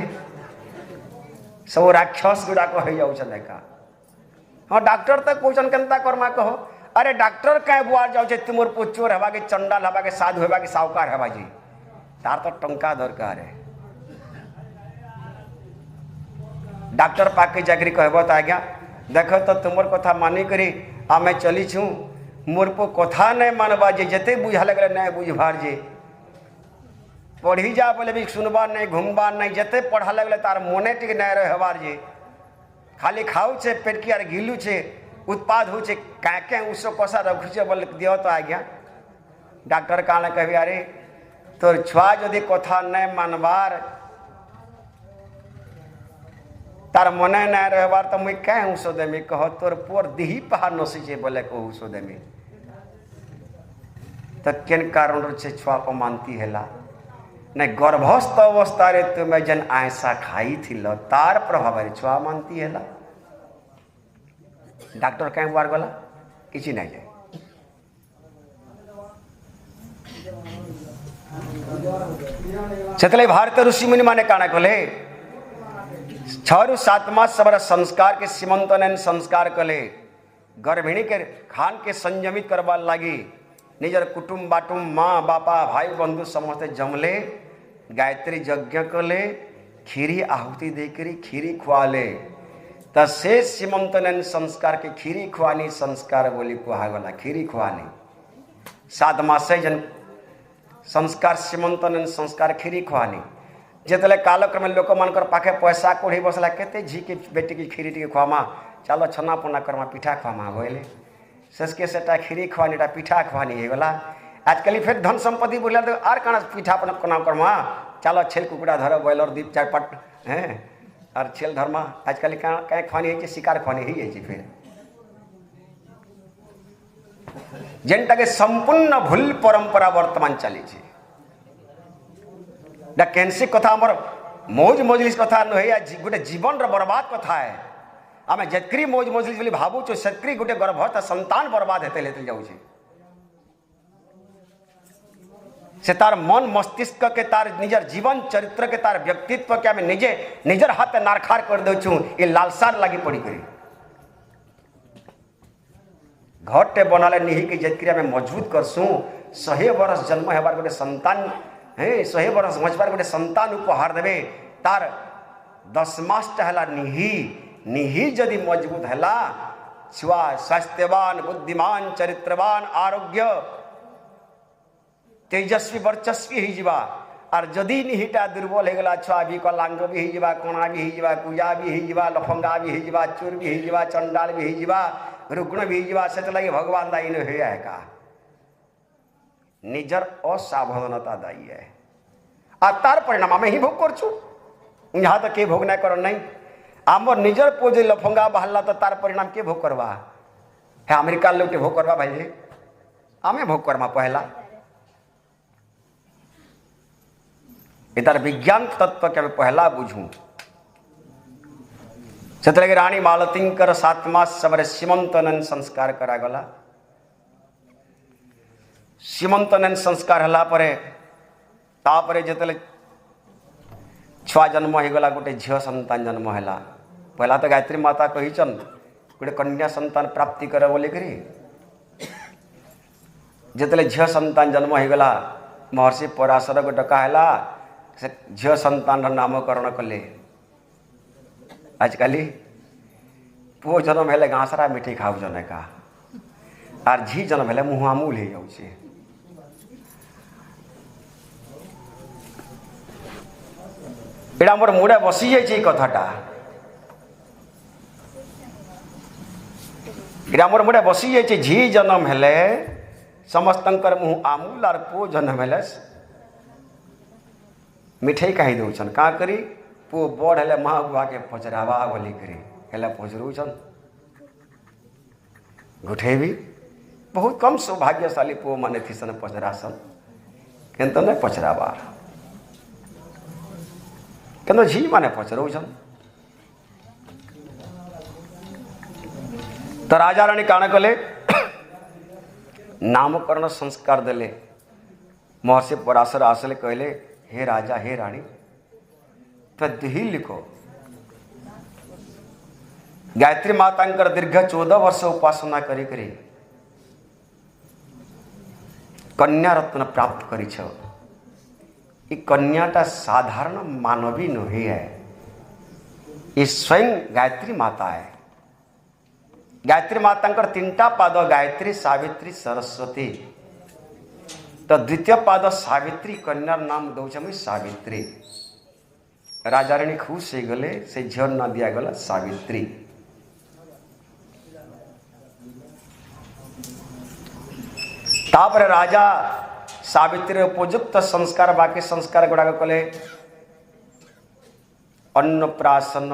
[SPEAKER 1] सब राक्षस गुड़ाक हो जाउछन एका। हाँ डॉक्टर तक कहउछन केनता करमा कहो अरे डॉक्टर कहे बुआर जाउछे तुमर पुचोर हेबा के चंडाल हेबा के साधु हेबा के साहूकार हेबा जी तार तो टंका दरकार है। डॉक्टर पाके जाकरी कहब तो आज्ञा देख तो तुमर कथा मानी करी आमे चली छू मोर पो कथा नहीं मानबा जे जते बुझा लगले नहीं बुझबार जे पढ़ी जा बोले भी सुनबार नहीं घूमबार नहीं जते पढ़ा लगले तार मने टिक नहीं रहबार जे खाली खाऊ छे पेट की आर गिलू छे उत्पाद हो छे काके उसो कसा रखु छे बोले दियो तो आज्ञा। डॉक्टर काने कहबी अरे तोर छुआ जदि कथा नहीं मानबार तार मने नहीं रहबार तो मुई कहे उसो देमी कह तोर पोर दिही पहाड़ नसी छे बोले कह उसो देमी तो केन कारण से छुआ को मानती हैला नहीं गर्भस्थ अवस्था रे तुम्हें जन ऐसा खाई थिल तार प्रभाव रे छुआ मानती हैला। डॉक्टर कहीं बार गला किसी नहीं जाए सेतले भारत ऋषि मुनि माने काना कले 6-7 मास सबरा संस्कार के सीमंतन संस्कार कले गर्भिणी के खान के संयमित करवा लगी निजर कुटुंब बाटुम माँ बापा भाई बंधु समस्ते जमले गायत्री यज्ञ कले खीरी आहुति देकरी खीरी खुआले त से सीमंतन संस्कार के खीरी खुआनी संस्कार बोली कुहागला खीरी खुआनी 7 मास जन संस्कार सीमंतन संस्कार खीरी खुआनी जिते कालक्रम लोक मानकर पाखे पैसा कोढ़ी बसला केते झी के बेटी की खीरी टी खुआमा चलो छना पना करमा पिठा खुआमा बोले ससके सेटा खीरी खुआनी पिठा खुआनी गला आजकल फिर धन संपत्ति बोला तो आर काना पिठा कोना करमा चलो छेल कुकुड़ा धर बॉयलर दीप चारपट हैं और छेल धर्मा आजकल कहीं खुआनी है शिकार खुआनी ही है फिर जेनटा के संपूर्ण भूल परंपरा वर्तमान चली कैंसी कथा आमर मौज मजलिस कथा नुहे गोटे जीवन बर्बाद कथा है आम जितकरी मौज मजलिस बोली भावुँ सेतकरी गोटे गर्भस्थ संतान बर्बाद हेते लेते जाऊे से तार मन मस्तिष्क के तार निजर जीवन चरित्र के तार व्यक्तित्व के आम निजे निजर हाथ नारखार कर देछू ये लालसार लगी पड़ी करी घरटे बनाले निही के जितकरी आम मजबूत करसू 100 वर्ष जन्म हेबार गोटे संतान है 100 वर्ष मजबार गोटे संतान उपहार देवे तार 10 मास है निही निही जदि मजबूत है छुआ स्वास्थ्यवान बुद्धिमान चरित्रवान आरोग्य तेजस्वी वर्चस्वी ही जीवा और जदि निहिटा दुर्बल हो गला छुआ भी कलांग भी ही जीवा कोणा भी ही जीवा कुया भी ही जीवा लफंगा भी ही जीवा चोर भी ही जीवा चंडाल भी ही जीवा रुग्ण भी ही जीवा से लगे भगवान दाई ने है का निजर असावधानता दायी है आ तार परिणाम आम ही भोग कर यहाँ तक के भोग नहीं कर नहीं आमर निजर पो जो लफंगा बाहरला तो तार परिणाम के भोग करवा है अमेरिका लोग भोग करवा भाई आमे भोग करमा पहला इतार विज्ञान तत्व के पहला बुझू से लगे रानी मालतीकर 7 मास सबरे सीमंतन संस्कार करागला सीमंतन संस्कार हला परे तापरे जिते छुआ जन्म हो गला गोटे झील संतान जन्म है पहला तो गायत्री माता कहीचन गोटे कन्या संतान प्राप्ति करे बोलिक जिते झील संतान जन्म हो गला महर्षि पराशर को डका है से झील संतान नामकरण कले। आजकल पुओ जन्म हेले घासरा मिठी खाऊन का आर झी जन्म हेले मुहामूल हो जाऊे। एटा मोर मुड़े बसी जाइए कथाटा, एटा मोर मुड़े बसी जाइए। झी जन्म हेले समस्तंकर मुह आमूल आर पुओ जन्म हेले मिठाई कही दौन का करी पुओ बड़ हेले माँ बुआ के पचरावा बोली करी हेले पचरूछन गुठेबी। बहुत कम सौभाग्यशाली पुओ माने थी सन पचरासन किंतु नहीं पचराबार किंतु झी माने पचरूछन। तो राजा रानी काण कले नामकरण संस्कार देले। महर्षि पराशर आसले कहले हे राजा हे रानी तो दिही लिखो गायत्री माता दीर्घ 14 वर्ष उपासना करी करी कन्या रत्न प्राप्त करी छ। ये कन्याटा साधारण मानवी नहीं है, ये स्वयं गायत्री माता है। गायत्री माता 3टा पाद गायत्री सावित्री सरस्वती। तो द्वितीय पाद सावित्री कन्या नाम दौछमी सावित्री। राजा रानी खुश हो गले से झील ना दिया गला सावित्री। तापर राजा सावित्री उपयुक्त संस्कार बाकी संस्कार गुड़ाक कले अन्नप्राशन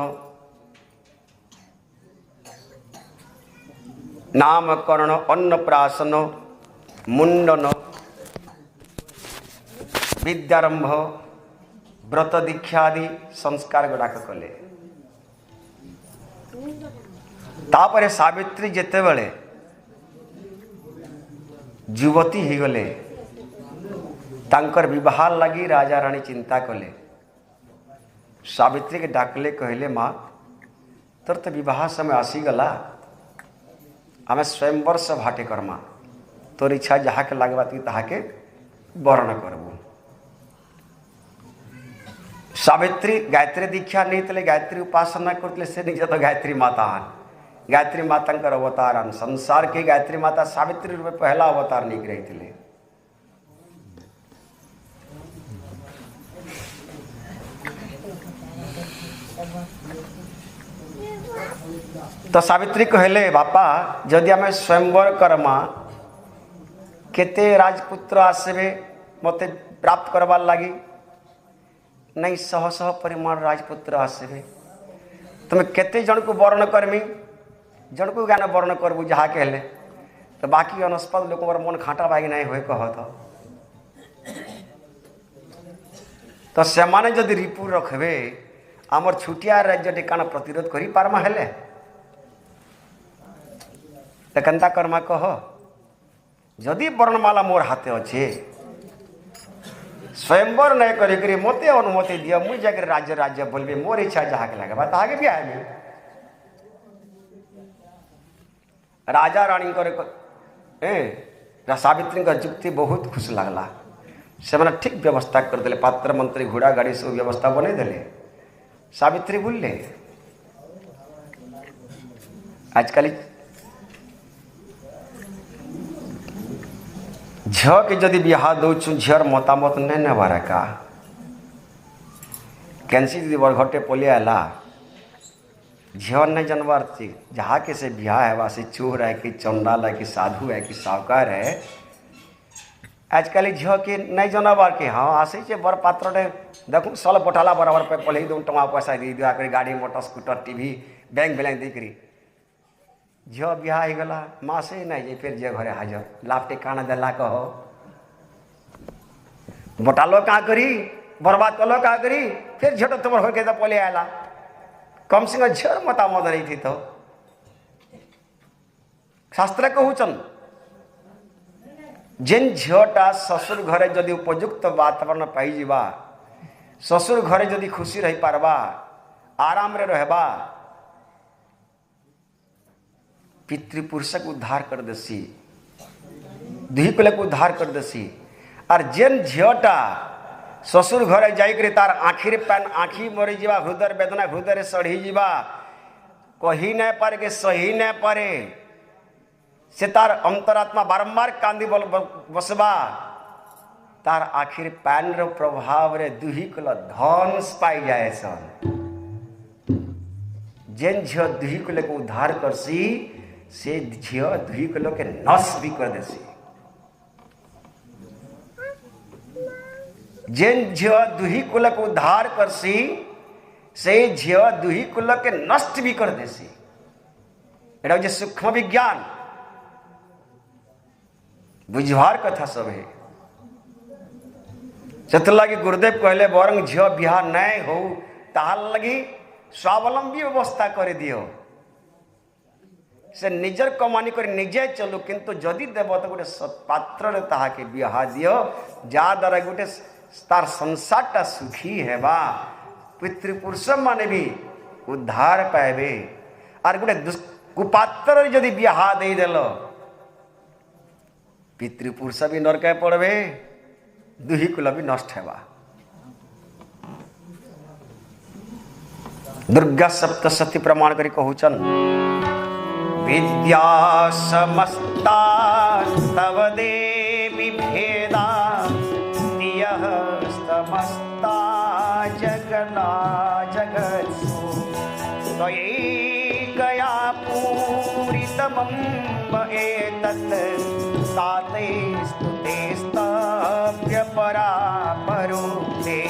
[SPEAKER 1] नामकरण अन्नप्राशन मुंडन विद्यारंभ व्रत दीक्षादि संस्कार गुड़ाक कले। तापरे सावित्री जेते बेले युवती ही गले तांकर विवाह लगी राजा रानी चिंता कले। सावित्री के डाकले कहले माँ तोर तो विवाह समय आसीगला आम स्वयंवर से भाटे करमा तोर इच्छा जहाँ के लगवा तहा के वर्ण करबू। सावित्री गायत्री दीक्षा नहीं तले गायत्री उपासना करते से निजे तो गायत्री माता हन। गायत्री माता अवतार हन संसार के गायत्री माता सावित्री रूप पहला अवतार निक रही थे। तो सावित्री कहले बापा जदि आम स्वयंवर करमा केते राजपुत्र आसबे मते प्राप्त करवार लगी नहीं शह शह परिमाण राजपुत्र आसबे तुम्हें केते जन को वर्ण करमी जन को ज्ञान वर्ण करबू जहाँ के हेले तो बाकी अनस्पद लोक मन खाटा बागी नहीं हुए कह तो से माने जदि रिपु रखबे आमर छुटिया राज्य टिकाण प्रतिरोध करी पारमा हेले तो केनता करमा कह जदि वर्णमाला मोर हाथे अच्छे स्वयंवर नहीं करी मते अनुमति दिया मुझे जाकर राज्य राज्य बोलबे मोर इच्छा जहाँ के लगे आगे भी आए राजा रानी सावित्री का जुक्ति बहुत खुश लगला। से मैंने ठीक व्यवस्था कर देले पात्र मंत्री घोड़ा गाड़ी सब व्यवस्था बने देले। सावित्री बोलले आजकल झ के जदि बिहा दौचु झर मतामत नहीं नेबार का कैंसी दीदी बरघटे पलिया आला झर नहीं जानवार थी जहाँ के से बिहा है से चोर है कि चंडाल है कि साधु है कि साहूकार है आजकल झ के नहीं जानवार के हाँ आसे छे बर पात्र ने देखू सल बोटाला बराबर पे पलि दो टमा पैसा दी दिया कर गाड़ी motor scooter TV bank balance दी करी झ बिहा हो गला मासे नहीं फिर जे घरे हाजर लापटे काना देला कहो बोटालो का करी बर्बाद कलो का करी फिर झट तुम्हार होके तो पले आला कम से कम झर मता मत रही थी तो शास्त्र कहूचन जेन झीटा ससुर घरे जदि उपयुक्त वातावरण पाई जीवा ससुर घरे जदि खुशी रही पारबा आराम रे रहबा पितृपुरुष को उद्धार कर देसी दुही को उद्धार कर देसी आर जेन झीटा ससुर घरे जाइकरी तार आखिर पैन आखि मरी जीवा हृदय वेदना हृदय सढ़ी जीवा कही नहीं पारे कि सही नहीं पारे से तार अंतरात्मा बारंबार कांदी बसबा तार आखिर पैन रो प्रभाव रे दुही कुल धंस पाई जाए सन जेन झील दुही कुल को उद्धार करसी से झील दुही कुल के नष्ट भी कर देसी जेन झील दुही कुल को उद्धार करसी से झील दुही कुल के नष्ट भी कर देसी एटा जे सूक्ष्म विज्ञान बुझवार कथा सब है से लगी गुरुदेव कहले बरंग झील बिहा नहीं हो ताहार लगी स्वावलंबी व्यवस्था कर दियो से निजर कमानी कर निजे चलू किंतु जदि देव तो गोटे सत्पात्र ताहा के बिहा दियो जा द्वारा गोटे तार संसारटा सुखी हेबा पितृपुरुष माने भी उद्धार पाइबे आर गोटे कुपात्र जदि बिहा दे देल पितृपुरुष भी नरके पड़बे दुही कुल भी नष्ट हेबा दुर्गा सप्तशती प्रमाण करी कहूचन विद्या समस्ता तव देवी भेदा तियः समस्ता जगना जगत्सु त्वयैकया पूरितमम्ब एतत् ताते स्तुते स्तव्य परापरुते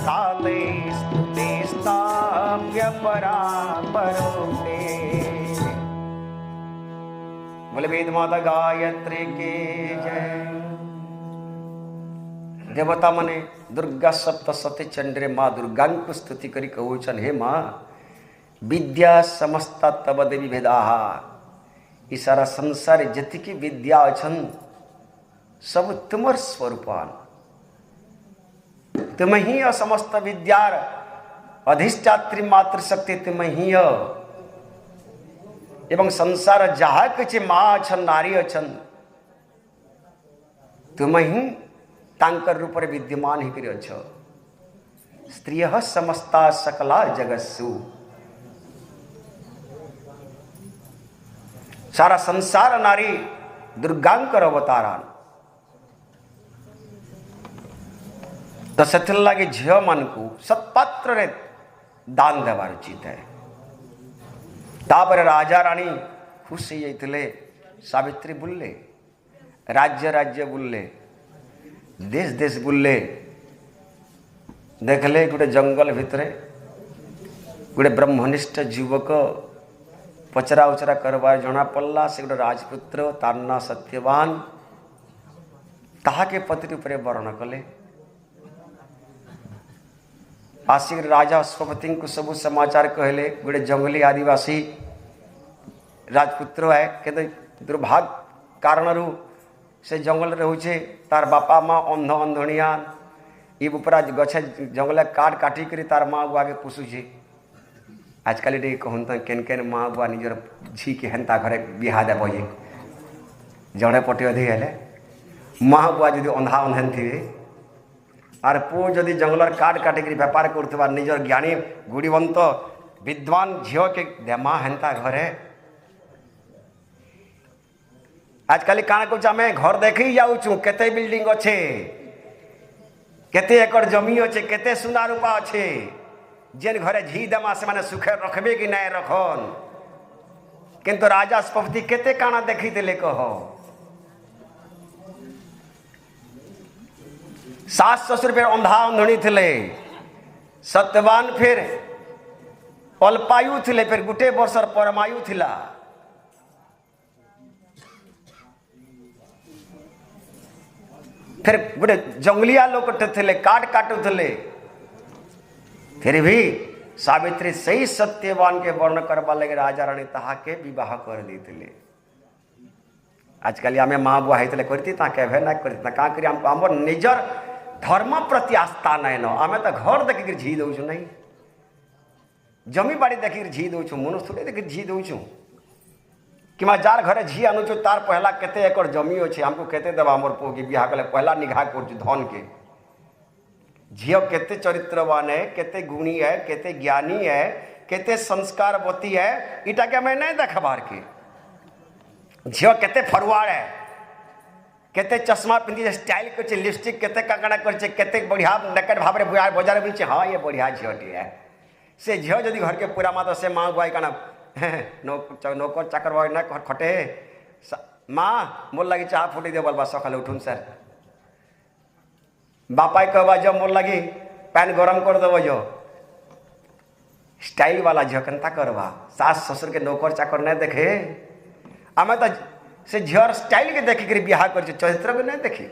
[SPEAKER 1] ताते स्तुते स्तव्य परापरुते। बोले वेद माता गायत्री के जय। देवता मने दुर्गा सप्तशती चंद्रे माँ दुर्गा को स्तुति करी कहूचन हे माँ विद्या समस्ता तब देवी भेदाहा ई सारा संसार जतिकी विद्या अछन सब तुमर स्वरूपान तुम ही समस्त विद्यार अधिष्ठात्री मातृ शक्ति तुम ही एवं संसार जहा किछि माँ अछन नारी अछन तुम ही तांकर रूप रे विद्यमान ही करी अछ स्त्रियः समस्ता सकला जगत्सु सारा संसार नारी दुर्गांकर अवतारान तो से लगे झील मान को सत्पात्र रे दान देवार उचित है तापर राजा रानी खुश हो जाते सावित्री बुल्ले राज्य राज्य बुल्ले देश देश बुल्ले देखले गोटे जंगल भितर गोटे ब्रह्मनिष्ठ युवक पचरा उचरा करबार जना पड़ला से गोटे राजपुत्र तार ना सत्यवान ताहाके पति रूप वर्णन कले आसिक राजा अश्वपति को सब समाचार कहले गोटे जंगली आदिवासी राजपुत्र है के दुर्भाग्य कारण से जंगल रोचे तार बापा माँ अंध अंधणिया ये उपरा गछे जंगल काट काटिक तार माँ बुआ के पोषुचे आजकल टे कहता केन केन माँ बुआ निजर झी के हेन्ता घरे बिहा देव जे जड़े पटे अधि हेले माँ बुआ जदि अंधा अंधेन थे आर पु जदि जंगल काट काटिक बेपार कर निजर ज्ञानी गुड़ीवंत विद्वान झील के दे माँ हेन्ता घरे आजकल काण कौच आम घर देख जाऊँ केते बिल्डिंग अच्छे केते एकड़ जमी अच्छे केते सुना रूपा अच्छे जेन घरे झी देमा से माने सुखे रखबे कि नहीं रखन किंतु राजा अश्वपति केते काना देखी देले कह सास ससुर फिर अंधा अंधणी थे सत्यवान फिर अल्पायु थे फिर गोटे वर्षर परमायु थिला फिर गोटे जंगलिया लोग थे काट काटुले फिर भी सावित्री सही सत्यवान के वर्ण करवा लगे राजा रानी ताहा के विवाह कर देते आजकल आम माँ बुआ होते करती केवे ना करती क्या करी हमको आम निजर धर्म प्रति आस्था नहीं न आम तो घर देखिक झी दौचु नहीं जमी बाड़ी देखिक झी दौचु मनुष्य थोड़े देखिक झी दौचु कि जार घरे झी आनुछु तार पहला केते एकड़ जमी अच्छे हमको केते देवा मोर पुओ की बिहा कले पहला निघा कर धन के झील केते चरित्रवान है, केते गुणी है, केते ज्ञानी है, केते संस्कारवती है, इटा के मैं नहीं देखबार के झील केते फरुआर है, केते चश्मा पिंधि स्टाइल कर लिपस्टिक केते काकड़ा कर केते बढ़िया नेकेट भाव में बजार मिलছে हाँ ये बढ़िया झीलटी है से झील जदि घर के पूरा माता से माँ गुआई काना नौकर चाकर भाई ना खटे माँ मोर लगी चाह फुटी दे बोलबा सकाल उठुन सर बापाई कहबा जो मोर लगी पैन गरम कर देव जो स्टाइल वाला झील केनता करवा सास ससुर के नौकर चाकर नहीं देखे आम तो से झीर स्टाइल के देखिक बिहा कर चरित्र को नहीं देखी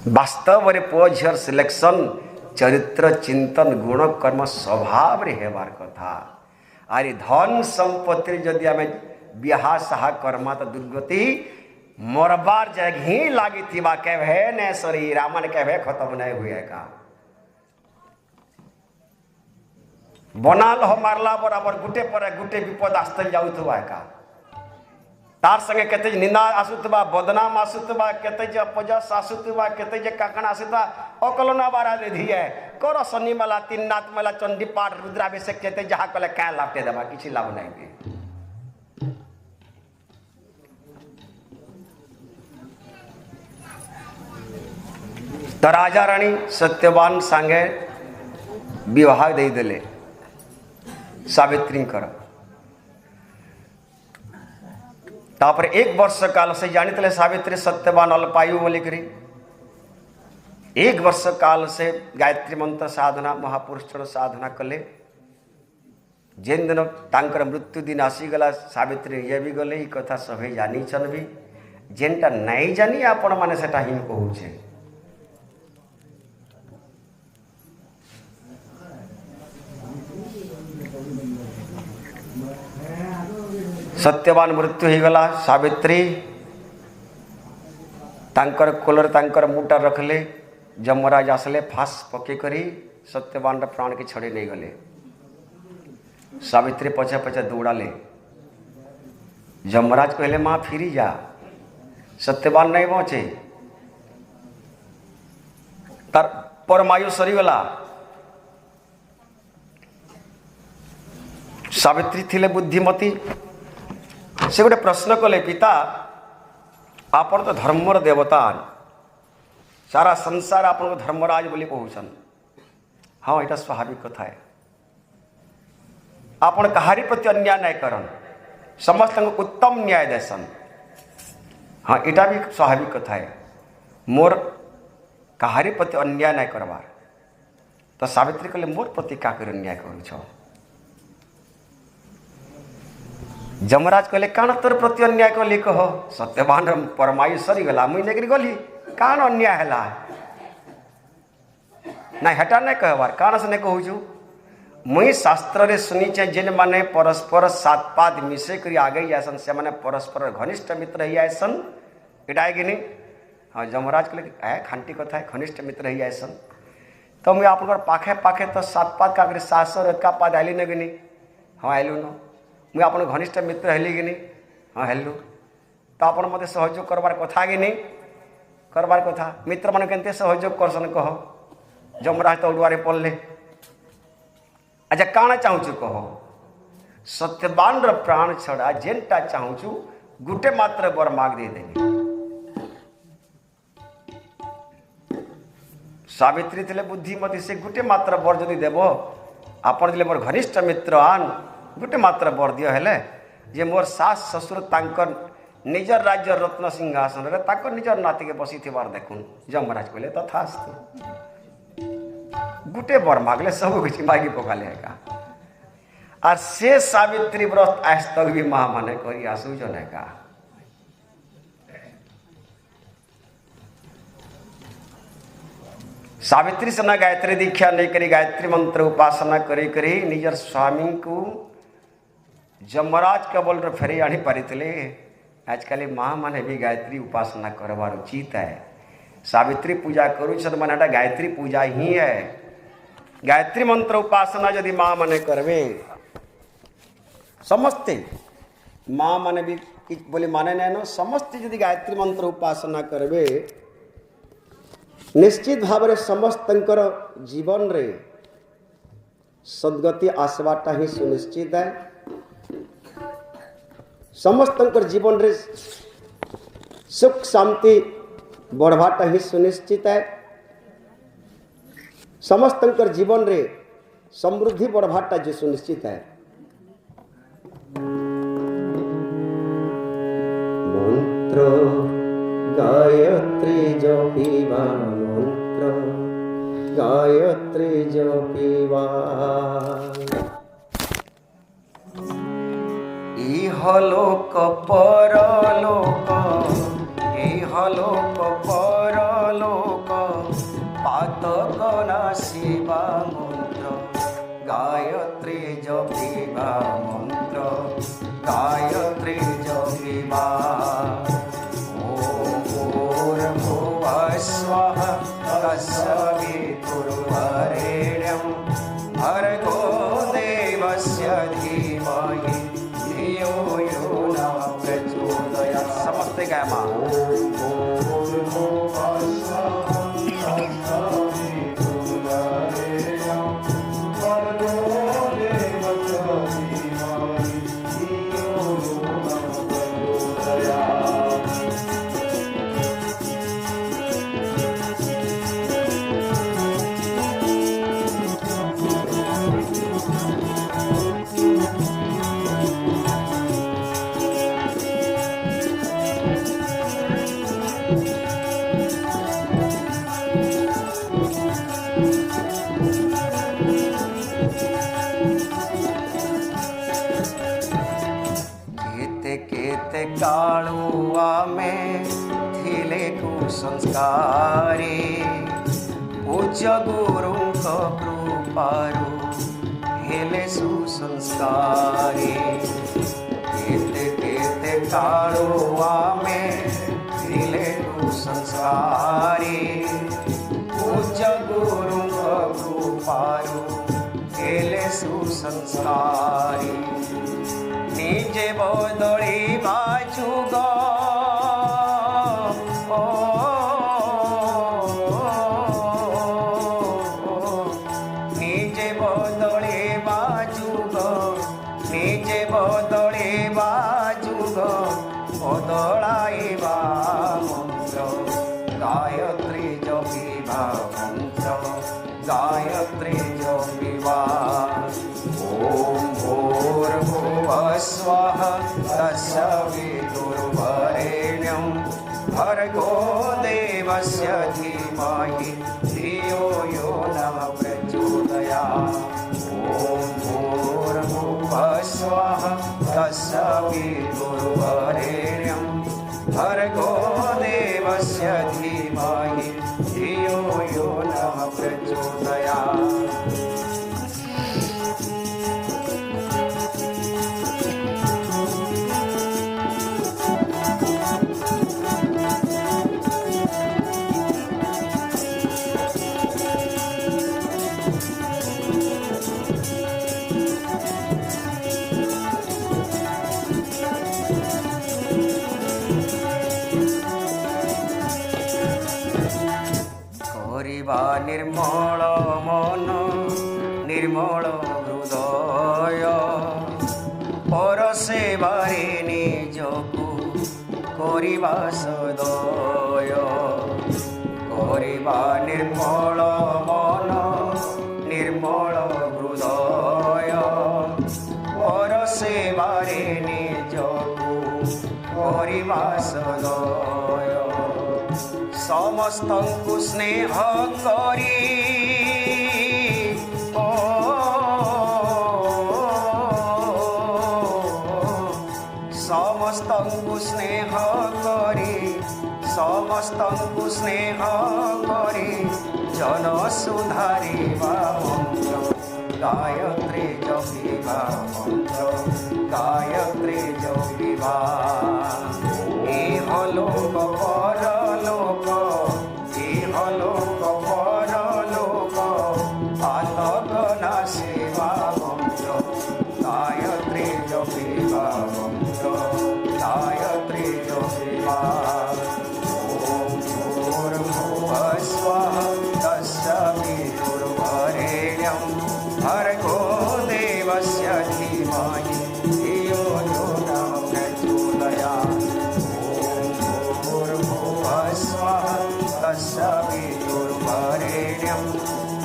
[SPEAKER 1] वास्तव में पुओ झीर सिलेक्शन चरित्र चिंतन गुण कर्म स्वभाव रे हेबार कथा अरे धन संपत्ति जदि आम बिहा साहा कर्मा तो दुर्गति मरबार जगह ही लागी थिबा केभे ने शरीर रामन केभे खत्म नहीं हुए का बनाल हो मारला बराबर गुटे पर गुटे विपद आस्तल जाऊथबा का तार संगे केते निंदा आसुतबा बदनाम आसुतबा केते जे अपजस आसुतबा केते जे काकण आसुतबा अकलना बारा दे है कर शनि मला तीन नाथ मला चंडी पाठ रुद्राभिषेक केते जहा कले क्या लाभटे देबा किछि लाभ नहीं दे तो राजा रानी सत्यवान सांगे विवाह दे देले सावित्री कर तापर एक वर्ष काल से जानी सावित्री सत्यवान अल्पायु बोलिक एक वर्ष काल से गायत्री मंत्र साधना महापुरुष साधना कले जेन दिन तांकर मृत्यु दिन आसीगला सावित्री ये भी गले कथा सभे जानी भी जेनटा नहीं जानी आपण माने सेटा ही कहूचे सत्यवान मृत्यु हो गला सावित्री तांकर कोलर तांकर मुटा रखले जमराज आसले फास पके करी सत्यवान प्राण के छड़े नहीं गले सावित्री पछे पछे दौड़ाले जमराज कहले माँ फिरी जा सत्यवान नहीं पहुंचे तार परमायु सरीगला सावित्री थिले बुद्धिमती से गोटे प्रश्न कले पिता आपन तो धर्मर देवता सारा संसार आपन को धर्मराज बोली कहूछन हाँ यहाँ स्वाभाविक कथा है आपन कहारी प्रति अन्याय नहीं करन समस्त उत्तम न्याय देसन हाँ यहाँ भी स्वाभाविक कथा है मोर कहारी प्रति अन्याय नहीं करवार तो सावित्री कहले मोर प्रति क्या कर अन्याय करूछ जमराज कहले काण तोर प्रति अन्याय कली कह सत्यवान परमायु सरीगला मुई नेकरी गली काण अन्याय है ना हेटा नहीं कहबार काण से नहीं कहूँ मुई शास्त्र रे सुनीचे जिन माने परस्पर सात पाद मिसे करी आगे जासन से माने परस्पर घनिष्ठ मित्र ही आसन इटा है कि नहीं हाँ जमराज कहले खांटी कथा है घनिष्ठ मित्र ही आसन तो मुई आप पाखे पाखे तो सात पाद का सासर एका पाद आइली न कि हाँ आइलु न मुझे आप घनिष्ठ मित्र हेली कि नहीं हाँ हेलु तो आप मत सहयोग करवार कथा कि नहीं करवार कथा मित्र मान के सहयोग करसन कह जमराज तो उड़ुआरे पड़े अच्छा काण चाहूँ कह सत्यवान प्राण छड़ा जेनटा चाहूँ गुटे मात्र बर माग दे देनी सावित्री थे बुद्धिमती से गुटे मात्र बर जदि देव आपन मोर घनिष्ठ मित्र आन गोटे मात्र बर दियो हेले जे मोर सास ससुर तांकर निजर राज्य रत्न सिंहासन रे ताकर निजर नाती के बसी थिबार देखुन जमराज कहले तथास्तु गुटे बर मागले सब किछि मागी पकाले का और से सावित्री व्रत आज तक भी माँ माने करी आसू जने का सावित्री से न गायत्री दीक्षा नहीं करी गायत्री मंत्र उपासना करी करी निजर स्वामी को जमराज केवल फेरी आनी पारी आजकल माँ मैंने भी गायत्री उपासना करवार उचित है सावित्री पूजा करूँ माने गायत्री पूजा ही है गायत्री मंत्र उपासना जदि माँ माने करवे समस्ते माँ माने भी बोली माने नैन समस्ते जदि गायत्री मंत्र उपासना करवे निश्चित भाव में समस्त जीवन रे सद्गति आसवाटा ही सुनिश्चित है। समस्त जीवन रे सुख शांति बढ़वाटा ही सुनिश्चित है। समस्त जीवन रे समृद्धि बढ़वाटा जो सुनिश्चित है। मंत्र गायत्री जपिवा मंत्र गायत्री जपिवा इहलोक परलोक इहलोक परलोक पातक नाशिवा मंत्र गायत्री जपिवा मंत्र गायत्री जपिवा ओम भूर्भुवः स्वः तत्सवितुर्वरेण्यं भर्गो देवस्य धीमहि धियो यो नः प्रचोदयात्। समस्ते गाय माँ कालुआ में थिले कुसंस्कारी पूज्य गुरु कृपारु हेले सुसंस्कारी केते केते कालुआ में थिले कुसंस्कारी पूज्य गुरु कृपारु हेले सुसंस्कारी निजे बदली बाजुग निजे बदली बाजुग निजे बदली बाजुग बदलाइबा मंत्र गायत्री जपिबा मंत्र गायत्री जपिबा ओम भूर्भुवः स्वः तत्सवितुर्वरेण्यं भर्गो देवस्य धीमहि धियो यो नः प्रचोदयात्। ओम भूर्भुवः स्वः तत्सवितुर्वरेण्यं भर्गो देवस्य धीमहि धियो यो नः प्रचोदयात्। निर्मल मन निर्मल हृदय परसे बारे निजकु करिबा सदय करिबा निर्मल मन निर्मल हृदय परसे बारे निजकु करिबा सदय समस्तंकु स्नेह करी समस्तंकु स्नेह करी समस्तंकु स्नेह करी जन सुधारिबा मंत्र गायत्री जपिबा मंत्र गायत्री जपिबा इहलोक परलोक इहलोक परलोक पातक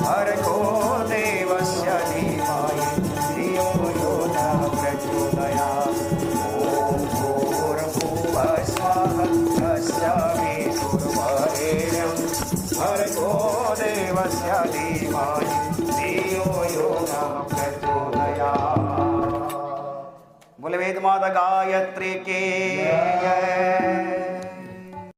[SPEAKER 1] भर्गो देवस्य धीमहि धियो यो न प्रचोदयात्। ॐ भूर्भुवः स्वः तत्सवितुर्वरेण्यं भर्गो देवस्य धीमहि धियो यो न प्रचोदयात्। बोले वेद माता गायत्री के जय।